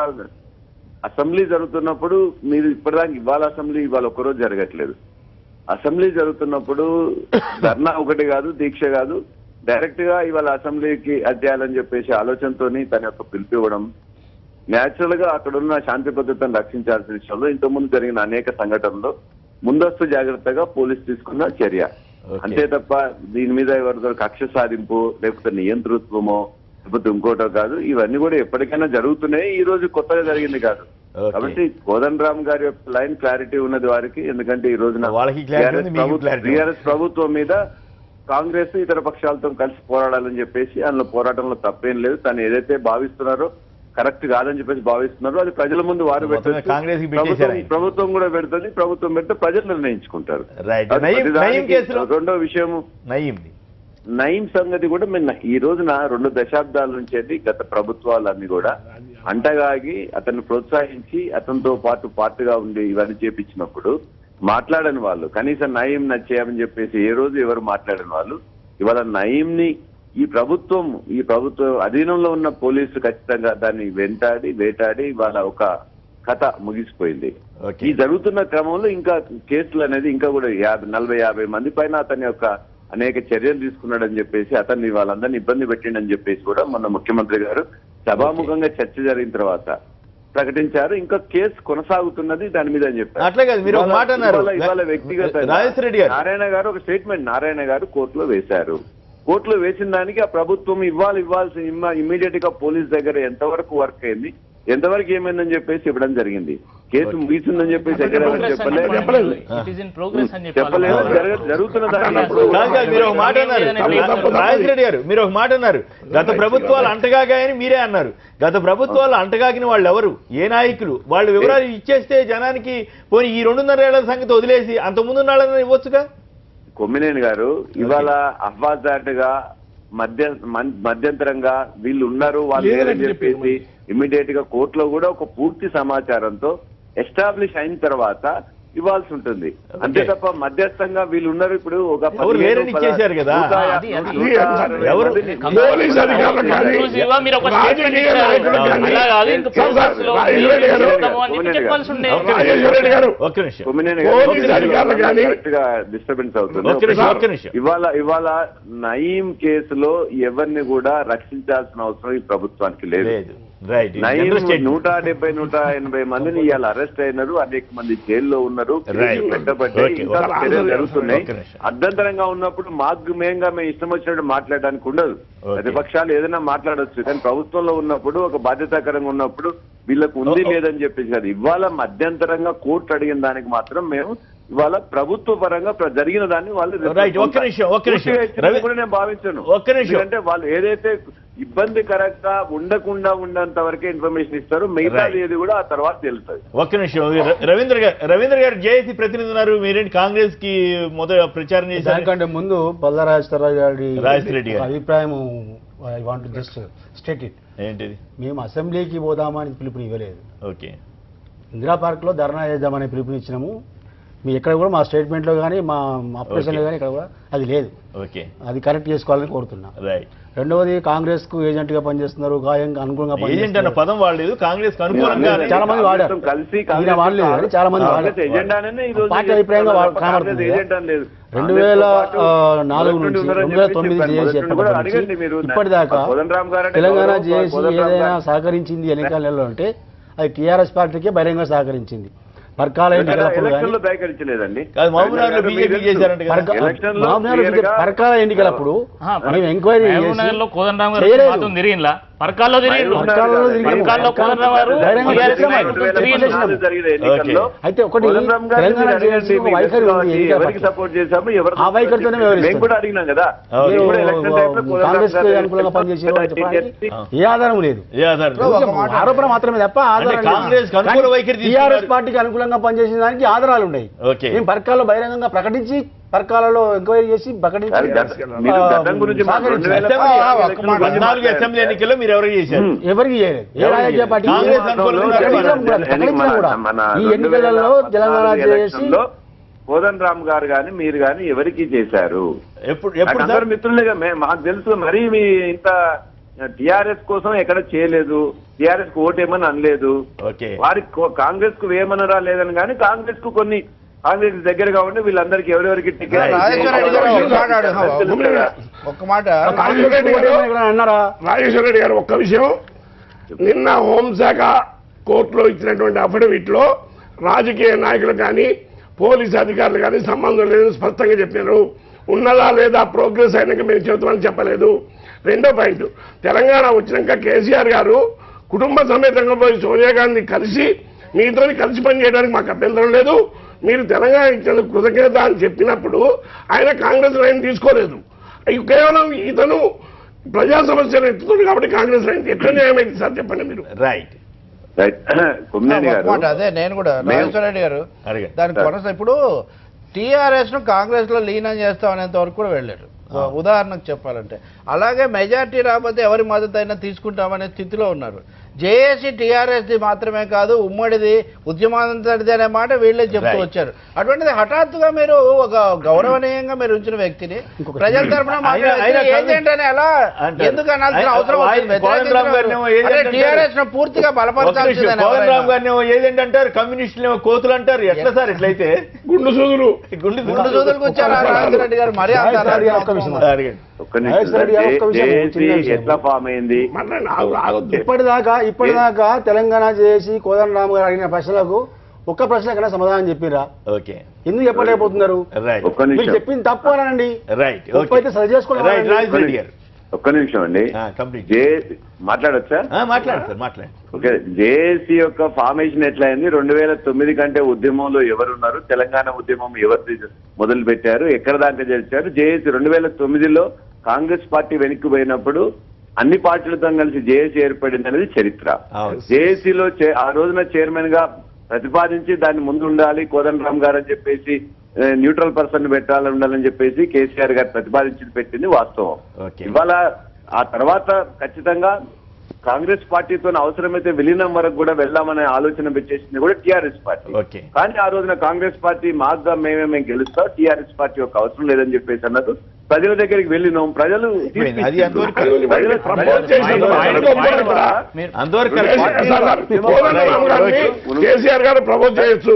Speaker 9: అసెంబ్లీ జరుగుతున్నప్పుడు మీరు ఇప్పటిదాకా ఇవాళ ఒక్కరోజు జరగట్లేదు. అసెంబ్లీ జరుగుతున్నప్పుడు ధర్నా ఒకటి కాదు, దీక్ష కాదు, డైరెక్ట్ గా ఇవాళ అసెంబ్లీకి అధ్యాయాలని చెప్పేసి ఆలోచనతోని తన యొక్క పిలుపు ఇవ్వడం, న్యాచురల్ గా అక్కడున్న శాంతి భద్రతను రక్షించాల్సిన విషయంలో ఇంతకుముందు జరిగిన అనేక సంఘటనల్లో ముందస్తు జాగ్రత్తగా పోలీసు తీసుకున్న చర్య. అంతే తప్ప దీని మీద ఎవరితో కక్ష సాధింపు లేకపోతే నియంతృత్వమో లేకపోతే ఇంకోటో కాదు. ఇవన్నీ కూడా ఎప్పటికైనా జరుగుతున్నాయి, ఈ రోజు కొత్తగా జరిగింది కాదు. కాబట్టి కోదండరామ్ గారి యొక్క లైన్ క్లారిటీ ఉన్నది వారికి. ఎందుకంటే ఈ రోజున టీఆర్ఎస్ ప్రభుత్వం మీద కాంగ్రెస్ ఇతర పక్షాలతో కలిసి పోరాడాలని చెప్పేసి అందులో పోరాటంలో తప్పేం లేదు. తను ఏదైతే భావిస్తున్నారో కరెక్ట్ కాదని చెప్పేసి భావిస్తున్నారో అది ప్రజల ముందు వారు పెట్టారు, ప్రభుత్వం కూడా పెడుతుంది. ప్రభుత్వం పెడితే ప్రజలు నిర్ణయించుకుంటారు. రెండో విషయం నయీం సంగతి కూడా ఈ రోజున 2 దశాబ్దాల నుంచి గత ప్రభుత్వాలన్నీ కూడా అంటగాగి అతన్ని ప్రోత్సహించి అతనితో పాటుగా ఉండి ఇవన్నీ చేపించినప్పుడు మాట్లాడని వాళ్ళు, కనీసం నయీం నచ్చేయమని చెప్పేసి ఏ రోజు ఎవరు మాట్లాడని వాళ్ళు ఇవాళ నయీంని ఈ ప్రభుత్వం అధీనంలో ఉన్న పోలీసులు ఖచ్చితంగా దాన్ని వేటాడి వాళ్ళ ఒక కథ ముగిసిపోయింది. ఈ జరుగుతున్న క్రమంలో ఇంకా కేసులు అనేది ఇంకా కూడా 40-50 మంది పైన అతని యొక్క అనేక చర్యలు తీసుకున్నాడని చెప్పేసి అతన్ని వాళ్ళందరినీ ఇబ్బంది పెట్టిండని చెప్పేసి కూడా మొన్న ముఖ్యమంత్రి గారు సభాముఖంగా చర్చ జరిగిన తర్వాత ప్రకటించారు. ఇంకా కేసు కొనసాగుతున్నది దాని మీద అని చెప్పారు.
Speaker 1: అట్లాగే మీరు ఒక మాట అన్నారు.
Speaker 9: ఇవాళ వ్యక్తిగత నారాయణ గారు ఒక స్టేట్మెంట్ నారాయణ గారు కోర్టులో వేశారు. కోర్టులో వేసిన దానికి ఆ ప్రభుత్వం ఇవ్వాల్సిన ఇమ్మీడియట్ గా పోలీస్ దగ్గర ఎంతవరకు వర్క్ అయింది, ఎంతవరకు ఏమైందని చెప్పేసి ఇవ్వడం జరిగింది. కేసు ముగిసిందని చెప్పేసి చెప్పలేదు.
Speaker 1: మీరు ఒక మాట అన్నారు రాజశేఖర్ గారు, మీరు ఒక మాట అన్నారు గత ప్రభుత్వాలు అంటగాగాయని మీరే అన్నారు. గత ప్రభుత్వాలు అంటగాగిన వాళ్ళు ఎవరు, ఏ నాయకులు, వాళ్ళు వివరాలు ఇచ్చేస్తే జనానికి పోనీ ఈ 2.5 ఏళ్ల సంగతి వదిలేసి అంతకుముందు నాళ్ళని ఇవ్వచ్చుగా.
Speaker 9: కొమ్మినేని గారు ఇవాళ అహ్వాజాటుగా మధ్యంతరంగా వీళ్ళు ఉన్నారు వాళ్ళు లేరని చెప్పేసి ఇమ్మీడియట్ గా కోర్టులో కూడా ఒక పూర్తి సమాచారంతో ఎస్టాబ్లిష్ అయిన తర్వాత ఇవ్వాల్సి ఉంటుంది. అంతే తప్ప మధ్యస్థంగా వీళ్ళు ఉన్నారు. ఇప్పుడు ఒక
Speaker 1: ఇచ్చేశారు కదా,
Speaker 9: డిస్టర్బెన్స్ అవుతుంది. ఇవాళ నయీం కేసులో ఎవరిని కూడా రక్షించాల్సిన అవసరం ఈ ప్రభుత్వానికి లేదు. 170-180 మందిని ఇవాళ అరెస్ట్ అయినారు, అనేక మంది జైల్లో ఉన్నారు, పెట్టబడ్డాయి, ఇంకా చర్యలు జరుగుతున్నాయి. అభ్యంతరంగా ఉన్నప్పుడు మేము ఇష్టం వచ్చినట్టు మాట్లాడడానికి ఉండదు. ప్రతిపక్షాలు ఏదైనా మాట్లాడొచ్చు, కానీ ప్రభుత్వంలో ఉన్నప్పుడు ఒక బాధ్యతాకరంగా ఉన్నప్పుడు వీళ్ళకు ఉంది లేదని చెప్పేసి కాదు. ఇవాళ మధ్యంతరంగా కోర్టు అడిగిన దానికి మాత్రం మేము ఇవాళ ప్రభుత్వ పరంగా జరిగిన దాన్ని వాళ్ళు నేను భావించాను. ఎందుకంటే వాళ్ళు ఏదైతే ఇబ్బందికరంగా ఉండకుండా ఉన్నంత వరకే ఇన్ఫర్మేషన్ ఇస్తారు, మిగతాది ఏది కూడా ఆ తర్వాత తెలుస్తుంది.
Speaker 1: ఒక్క నిమిషం, రవీంద్ర గారు జేఏసీ ప్రతినిధి ఉన్నారు, మీరేంటి కాంగ్రెస్ కి మొదట ప్రచారం చేశారు?
Speaker 2: దానికంటే ముందు పల్లా రాజేశ్వరరావు
Speaker 1: రాజశేఖరరెడ్డి గారి
Speaker 2: అభిప్రాయం I want just state it.
Speaker 1: ఏంటిది?
Speaker 2: మేము అసెంబ్లీకి పోదామని పిలుపుని ఇవ్వలేదు.
Speaker 1: ఓకే.
Speaker 2: ఇందిరా పార్క్లో ధర్నా చేద్దామని పిలుపునిచ్చినాము. మీ ఎక్కడ కూడా మా స్టేట్మెంట్లో కానీ మా అప్లికేషన్లో కానీ ఇక్కడ కూడా అది లేదు.
Speaker 1: ఓకే,
Speaker 2: అది కరెక్ట్ చేసుకోవాలని కోరుతున్నా.
Speaker 1: రైట్.
Speaker 2: రెండవది, కాంగ్రెస్ కు ఏజెంట్ గా పనిచేస్తున్నారు, అనుకూలంగా
Speaker 1: ఏజెంట్ అన్న పదం వాడలేదు, కాంగ్రెస్ అనుకూలంగా
Speaker 2: చాలా మంది వాడారు, చాలా మంది వాడారు. పార్టీ అభిప్రాయంగా 2004 నుంచి 2009 జేఏసీ ఇప్పటిదాకా తెలంగాణ జేఏసీ ఏదైనా సహకరించింది ఎన్నికలలో అంటే అది టీఆర్ఎస్ పార్టీకే బహిరంగ సహకరించింది. పర్కాల ఎన్నికలప్పుడు పర్కాల ఎన్నికలప్పుడు మేము ఎంక్వైరీ అయితే ఒకటి తెలంగాణ వైఖరి ఉంది, ఆ వైఖరితోనే కాంగ్రెస్ అనుకూలంగా పనిచేసే ఏ ఆధారం లేదు, ఆరోపణ మాత్రమే తప్ప టీఆర్ఎస్ పార్టీకి అనుకూలంగా పనిచేసిన దానికి ఆధారాలు ఉన్నాయి. మేము పర్కాల్లో బహిరంగంగా ప్రకటించి పర్కాలలో ఎంక్వైరీ చేసి ప్రకటించి
Speaker 1: అసెంబ్లీ ఎన్నికల్లో మీరు ఎవరికి చేశారు?
Speaker 2: ఎవరికి చేయలేదు. ఏ రాజకీయ పార్టీ ఈ ఎన్నికలలో తెలంగాణ చేసి
Speaker 9: కోదండ రామ్ గారు గాని మీరు గాని ఎవరికి చేశారు?
Speaker 1: ఎప్పుడు
Speaker 9: మిత్రులుగా మాకు తెలుసు. మరి మీ ఇంత టిఆర్ఎస్ కోసం ఎక్కడ చేయలేదు, టిఆర్ఎస్ కు ఓటేమని అనలేదు, వారికి కాంగ్రెస్ కు వేయమనరా లేదని కానీ కాంగ్రెస్ కు కొన్ని కాంగ్రెస్ దగ్గరగా ఉండి వీళ్ళందరికీ ఎవరెవరికి టికెట్
Speaker 8: రాజేశ్వర రెడ్డి గారు ఒక్క విషయం, నిన్న హోంశాఖ కోర్టులో ఇచ్చినటువంటి అఫిడవిట్ లో రాజకీయ నాయకులు కానీ పోలీసు అధికారులు కానీ సంబంధం లేదని స్పష్టంగా చెప్పారు. ఉన్నదా లేదా ప్రోగ్రెస్ అయినాక మేము చెబుతామని చెప్పలేదు. రెండో పాయింట్, తెలంగాణ వచ్చినాక కేసీఆర్ గారు కుటుంబ సమేతంగా పోయి సోనియా గాంధీ కలిసి మీ ఇద్దరిని కలిసి పనిచేయడానికి మాకు అభ్యంతరం లేదు, మీరు తెలంగాణ ఇచ్చిన కృతజ్ఞత అని చెప్పినప్పుడు ఆయన కాంగ్రెస్ లైన్ తీసుకోలేదు. కేవలం ఇతను ప్రజా సమస్యలు ఎత్తుతుంది కాబట్టి కాంగ్రెస్ లైన్ ఎట్లా న్యాయమైంది సార్ చెప్పండి మీరు?
Speaker 1: రైట్.
Speaker 4: అదే నేను కూడా రాజేశ్వర రెడ్డి గారు దానికి కొనస ఇప్పుడు టీఆర్ఎస్ ను కాంగ్రెస్ లో లీనం చేస్తామనేంత వరకు కూడా వెళ్ళారు. ఉదాహరణకు చెప్పాలంటే అలాగే మెజార్టీ రాకపోతే ఎవరి మద్దతు అయినా తీసుకుంటామనే స్థితిలో ఉన్నారు. జేఏసీ టీఆర్ఎస్ది మాత్రమే కాదు, ఉమ్మడిది ఉద్యమాంతటిది అనే మాట వీళ్ళే చెప్తూ వచ్చారు. అటువంటిది హఠాత్తుగా మీరు ఒక గౌరవనీయంగా మీరు ఉంచిన వ్యక్తిని ప్రజల తరఫున ఏజెంట్ అని ఎలా ఎందుకు అనాల్సిన అవసరం టీఆర్ఎస్ ను పూర్తిగా బలపరచాల్సిందని
Speaker 1: ఏజెంట్ అంటారు, కమ్యూనిస్టులు కోతులు అంటారు. ఎట్లా సార్ ఇట్లయితే?
Speaker 8: గుండు సూదులు
Speaker 4: కూర్చొని రాజేశ్వర రెడ్డి గారు మరి
Speaker 9: ఎట్లా ఫామ్ అయింది?
Speaker 2: ఇప్పటిదాకా తెలంగాణ చేసి కోదండ రామ్ గారు అడిగిన ప్రశ్నలకు ఒక్క ప్రశ్న కన్నా సమాధానం చెప్పిరా?
Speaker 1: ఓకే,
Speaker 2: ఎందుకు చెప్పలేకపోతున్నారు? మీరు చెప్పింది తప్పు అనండి, అయితే సరి చేసుకోండి.
Speaker 9: ఒక్క నిమిషం అండి, మాట్లాడొచ్చా?
Speaker 1: మాట్లాడు.
Speaker 9: ఓకే, జేఏసీ యొక్క ఫార్మేషన్ ఎట్లా అయింది? 2009 కంటే ఉద్యమంలో ఎవరున్నారు? తెలంగాణ ఉద్యమం ఎవరు మొదలు పెట్టారు? ఎక్కడ దాకా చేర్చారు? జేఏసీ 2009లో కాంగ్రెస్ పార్టీ వెనక్కి పోయినప్పుడు అన్ని పార్టీలతో కలిసి జేఏసీ ఏర్పడింది అనేది చరిత్ర. జేఏసీలో ఆ రోజున చైర్మన్ గా ప్రతిపాదించి దాన్ని ముందు ఉండాలి కోదండ రామ్ గారు అని చెప్పేసి, న్యూట్రల్ పర్సన్ పెట్టాలని ఉండాలని చెప్పేసి కేసీఆర్ గారు ప్రతిపాదించి పెట్టింది వాస్తవం. ఇవాళ ఆ తర్వాత ఖచ్చితంగా కాంగ్రెస్ పార్టీతో అవసరమైతే విలీనం వరకు కూడా వెళ్దామనే ఆలోచన పెట్టేసింది కూడా టీఆర్ఎస్ పార్టీ. కానీ ఆ రోజున కాంగ్రెస్ పార్టీ మాగ్గా మేము గెలుస్తాం, టీఆర్ఎస్ పార్టీ యొక్క అవసరం లేదని చెప్పేసి అన్నారు. ప్రజల దగ్గరికి వెళ్ళినాం, ప్రజలు
Speaker 8: కేసీఆర్ గారు ప్రపోజ్ చేయొచ్చు,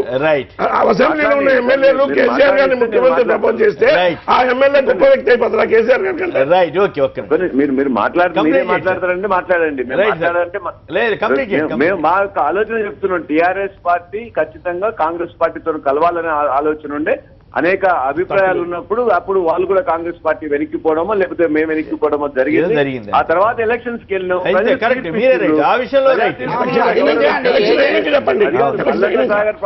Speaker 8: అసెంబ్లీలో ఉన్న ఎమ్మెల్యేలు కేసీఆర్ గారిని ముఖ్యమంత్రి ప్రపోజ్ చేస్తే ఆ ఎమ్మెల్యే గొప్ప వ్యక్తి అయిపోతారా కేసీఆర్ గారి కంటే?
Speaker 9: మీరు మాట్లాడతారంటే మాట్లాడండి, మేము మా యొక్క ఆలోచన చెప్తున్నాం. టీఆర్ఎస్ పార్టీ ఖచ్చితంగా కాంగ్రెస్ పార్టీతో కలవాలనే ఆలోచన ఉండే, అనేక అభిప్రాయాలు ఉన్నప్పుడు అప్పుడు వాళ్ళు కూడా కాంగ్రెస్ పార్టీ వెనక్కిపోవడమో లేకపోతే మేము వెనక్కిపోవడమో జరిగింది. ఆ తర్వాత ఎలక్షన్స్ కి వెళ్ళినాం. సాగర్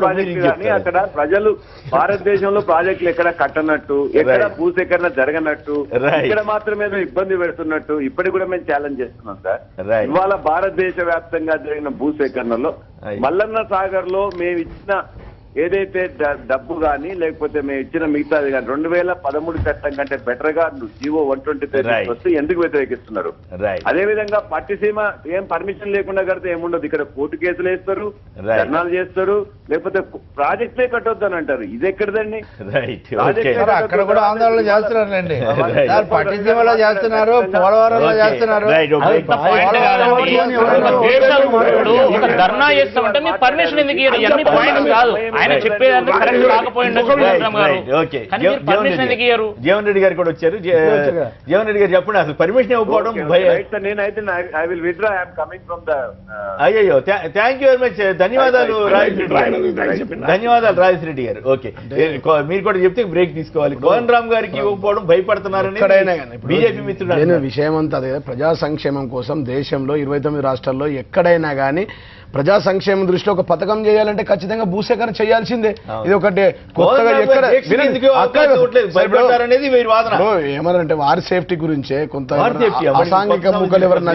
Speaker 9: ప్రాజెక్ట్ అక్కడ ప్రజలు భారతదేశంలో ప్రాజెక్టులు ఎక్కడ కట్టనట్టు, ఎక్కడ భూసేకరణ జరగనట్టు, ఇక్కడ మాత్రమే ఇబ్బంది పెడుతున్నట్టు ఇప్పటికి కూడా మేము ఛాలెంజ్ చేస్తున్నాం సార్. ఇవాళ భారతదేశ వ్యాప్తంగా జరిగిన భూసేకరణలో మల్లన్న సాగర్ లో మేము ఇచ్చిన ఏదైతే డబ్బు కానీ లేకపోతే మేము ఇచ్చిన మిగతాది కానీ 2013 చట్టం కంటే బెటర్ గా జీవో 123 వస్తే ఎందుకు వ్యతిరేకిస్తున్నారు? అదేవిధంగా పట్టిసీమ ఏం పర్మిషన్ లేకుండా కడితే ఏముండదు, ఇక్కడ కోర్టు కేసులు వేస్తారు, ధర్నాలు చేస్తారు, లేకపోతే ప్రాజెక్టులే కట్టొద్దని అంటారు. ఇది ఎక్కడదండి?
Speaker 4: అక్కడ కూడా ఆందోళన చేస్తున్నారండి. పట్టిసీమలో చేస్తున్నారు, పోలవరంలో చేస్తున్నారు.
Speaker 7: ధర్నా చేస్తామంటే మీరు పర్మిషన్ ఎందుకు ఇవ్వరు? ఇవన్నీ పాయింట్స్ కాదు. ఆయన చెప్పేదాన్ని కరెక్ట్ కాకపోయి
Speaker 1: జీవన్ రెడ్డి గారు కూడా వచ్చారు. జీవన్ రెడ్డి గారు చెప్పండి, అసలు పర్మిషన్ ఇవ్వకపోవడం
Speaker 9: నేనైతే I will withdraw, I am coming from the.
Speaker 1: అయ్యో, థ్యాంక్ యూ వెరీ మచ్. ధన్యవాదాలు రాజేష్ రెడ్డి గారు. ఓకే, మీరు కూడా చెప్తే బ్రేక్ తీసుకోవాలి. కోదండ రామ్ గారికి ఇవ్వకపోవడం భయపడుతున్నారని బీజేపీ మిత్రుడు
Speaker 10: విషయం అంతా అదే. ప్రజా సంక్షేమం కోసం దేశంలో 29 రాష్ట్రాల్లో ఎక్కడైనా కానీ ప్రజా సంక్షేమం దృష్టిలో ఒక పథకం చేయాలంటే ఖచ్చితంగా భూసేకరణ చేయాల్సిందే. ఇది ఒకటి కొత్తగా ఏమన్నారంటే వారి సేఫ్టీ గురించే కొంత అసాంఘిక ముఖలు ఎవరన్నా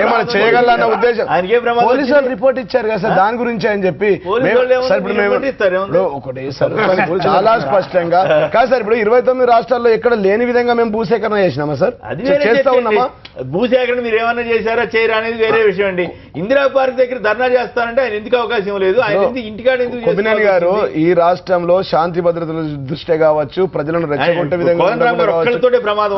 Speaker 10: ఏమైనా చేయగలన్న ఉద్దేశం. పోలీసులు రిపోర్ట్ ఇచ్చారు కదా సార్, దాని గురించి అని చెప్పి ఒకటి సార్ చాలా స్పష్టంగా కాదు సార్. ఇప్పుడు 29 రాష్ట్రాల్లో ఎక్కడ లేని విధంగా మేము భూసేకరణ చేసినామా సార్? చేస్తా ఉన్నామా?
Speaker 1: భూసేకరణ మీరు ఏమన్నా చేశారా చేయరా అనేది వేరే విషయం అండి. ఇందిరా పార్క్ దగ్గర ధర్నా చేస్తానంటే ఆయన ఎందుకు అవకాశం లేదు? ఆయన ఇంటికాడ
Speaker 10: కొమ్మినేని గారు ఈ రాష్ట్రంలో శాంతి భద్రతల దృష్ట్యా కావచ్చు, ప్రజలను రెచ్చగొట్టే విధంగా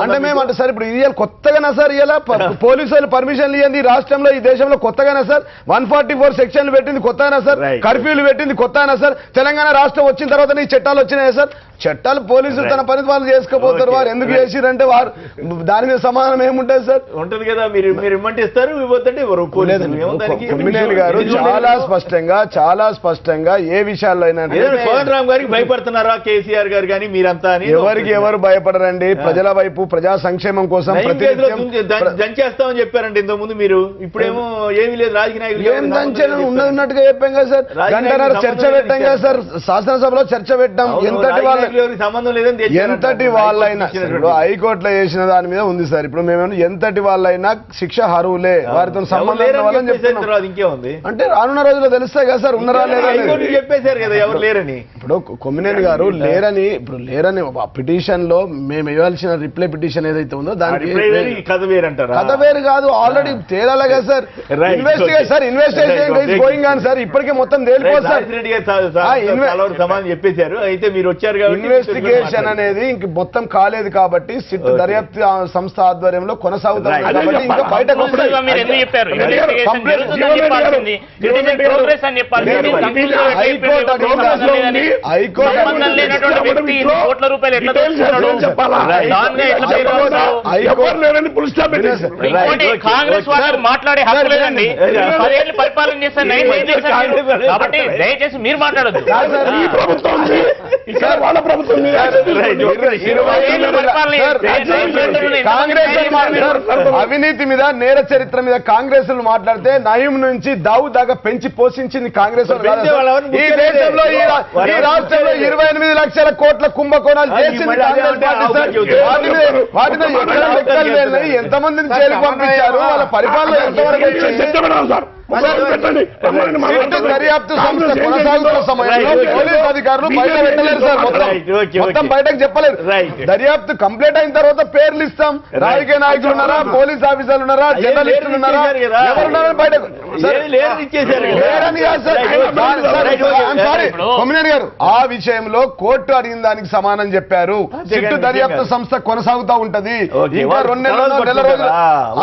Speaker 10: అంటే మేము అంటే సార్ ఇప్పుడు ఇవాళ కొత్తగానా సార్? ఇలా పోలీసులు పర్మిషన్లు ఇవ్వండి రాష్ట్రంలో, ఈ దేశంలో కొత్తగానా సార్? 144 సెక్షన్లు పెట్టింది కొత్తగానా సార్? కర్ఫ్యూలు పెట్టింది కొత్తగానా సార్? తెలంగాణ రాష్ట్రం వచ్చిన తర్వాత ఈ చట్టాలు వచ్చినాయా సార్? చట్టాలు పోలీసులు తన పని వాళ్ళు చేసుకోపోతారు. వారు ఎందుకు చేసిరంటే వారు దాని మీద సమాధానం ఏముంటుంది సార్?
Speaker 1: ఉంటుంది కదా, మీరు ఇమ్మంటే ఇస్తారు, ఇవ్వద్దంటే
Speaker 10: కొమ్మినేని గారు చాలా స్పష్టంగా ఏ విషయాల్లో అయినా
Speaker 1: కోదండ రామ్ గారికి భయపడుతున్నారా కేసీఆర్ గారు కానీ మీరంతా?
Speaker 10: ఎవరికి ఎవరు భయపడరండి. ప్రజల వైపు ప్రజా సంక్షేమం కోసం
Speaker 1: దంచేస్తామని చెప్పారండి ఇంతకు ముందు మీరు. ఇప్పుడేమో ఏమీ లేదు, రాజకీయ నాయకులు
Speaker 10: ఏం దంచని ఉన్నట్టుగా చెప్పాం కదా సార్. గంటన్నర చర్చ పెట్టాం కదా సార్, శాసనసభలో చర్చ పెట్టాం.
Speaker 1: సంబంధం లేదని
Speaker 10: ఎంతటి వాళ్ళైనా హైకోర్టులో చేసిన దాని మీద ఉంది సార్. ఇప్పుడు మేము ఎంతటి వాళ్ళైనా శిక్ష అర్హులే, వారితో సంబంధం
Speaker 1: ఇంకేముంది
Speaker 10: అంటే రానున్న రోజుల్లో తెలుస్తాయి కదా సార్ ఉన్నారా లేదా
Speaker 1: చెప్పేశారు కదా ఎవరు లేరని.
Speaker 10: ఇప్పుడు కొమ్మినేని గారు లేరని పిటిషన్ లో మేము ఇవ్వాల్సిన రిప్లై పిటిషన్ ఏదైతే ఉందో దానికి
Speaker 1: కథ వేరంటారు.
Speaker 10: కథ వేరు కాదు, ఆల్రెడీ తేలాలి కదా sir. Investigation going on sir. ఇప్పటికే మొత్తం తేలిపోతుంది సార్.
Speaker 1: సమాధానం చెప్పేశారు. అయితే మీరు వచ్చారు
Speaker 10: ఇన్వెస్టిగేషన్ అనేది ఇంక మొత్తం కాలేదు కాబట్టి సిట్ దర్యాప్తు సంస్థ ఆధ్వర్యంలో కొనసాగుతుంది కాబట్టి ఇంకా బయటకు
Speaker 7: కాంగ్రెస్ వాళ్ళు మాట్లాడే హక్కు లేదండి. 10 ఏళ్ళు పరిపాలన చేశారు కాబట్టి దయచేసి మీరు మాట్లాడద్దు.
Speaker 10: అవినీతి మీద నేర చరిత్ర మీద కాంగ్రెస్ మాట్లాడితే నయం నుంచి దావు దాకా పెంచి పోషించింది కాంగ్రెస్. ఈ దేశంలో ఈ రాష్ట్రంలో 28 లక్షల కోట్ల కుంభకోణాలు చేసింది కాంగ్రెస్ పార్టీ సార్. వాటి మీద ఎక్కడ లెక్కలు లేని ఎంతమందిని జైలుకు పంపించారు, వాళ్ళ పరిపాలన ఎంతవరకు దర్యాప్తు సంస్థ కొనసాగుతున్న సమయంలో పోలీస్ అధికారులు బయట పెట్టలేరు సార్. మొత్తం బయటకు చెప్పలేరు. దర్యాప్తు కంప్లీట్ అయిన తర్వాత పేర్లు ఇస్తాం. రాజకీయ నాయకులు ఉన్నారా, పోలీస్ ఆఫీసర్లు ఉన్నారా, జర్నలిస్టులు ఉన్నారా, ఎవరున్నారా బయటకు కొమ్మినేని గారు ఆ విషయంలో కోర్టు అడిగిన దానికి సమానం చెప్పారు. సిట్టు దర్యాప్తు సంస్థ కొనసాగుతా ఉంటది. ఇంకా 2 నెలల రోజులు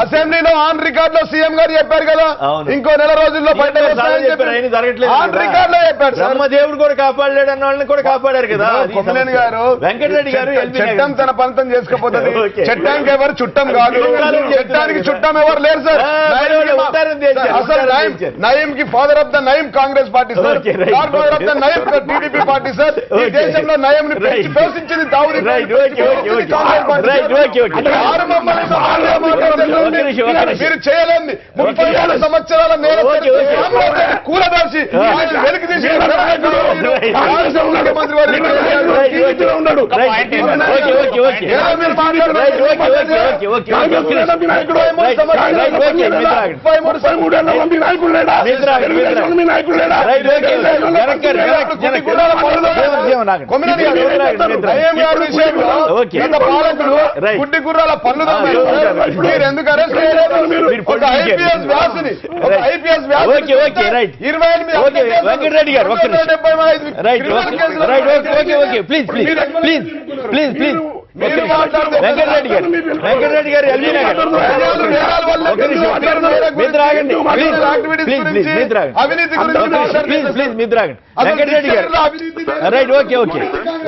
Speaker 10: అసెంబ్లీలో ఆన్ రికార్డ్ లో సీఎం గారు చెప్పారు కదా, ఇంకో నెల రోజుల్లో పంటలు వస్తాయని చెప్పారు.
Speaker 1: ఆయన జరగట్లేదు
Speaker 10: ఆన్ రికార్డులో చెప్పాడు సార్.
Speaker 1: బ్రహ్మదేవుడు కూడా కాపాడలేడు అన్న వాళ్ళని కూడా కాపాడారు కదా.
Speaker 10: కొమ్మినేని గారు,
Speaker 1: వెంకటరెడ్డి గారు
Speaker 10: చట్టం తన పంతం చేసుకోపోతుంది. చట్టానికి ఎవరు చుట్టం కాదు, చట్టానికి చుట్టం ఎవరు లేరు సార్. అసలు నయీం కి father of the Nayeem Congress party sir, god father of the Nayeem TDP party sir. ఈ దేశంలో నయీం ని పోషించింది దావుద్ మీరు చేయలేండి. 30 సంవత్సరాల కూలదర్శి వెలికి తీసి ముఖ్యమంత్రి వారు గుడ్డి గుర్రాల పనులు మీరు ఎందుకు అరెస్ట్ చేయలేదు? ఐపీఎస్ వ్యాసిని, ఐపీఎస్
Speaker 1: వెంకటరెడ్డి గారు please please please please please Venkatareddy గారు ఎల్బీ నగర్ మీరు రాగండి ప్లీజ్ మీరు రాగండి. వెంకటరెడ్డి గారు రైట్ ఓకే ఓకే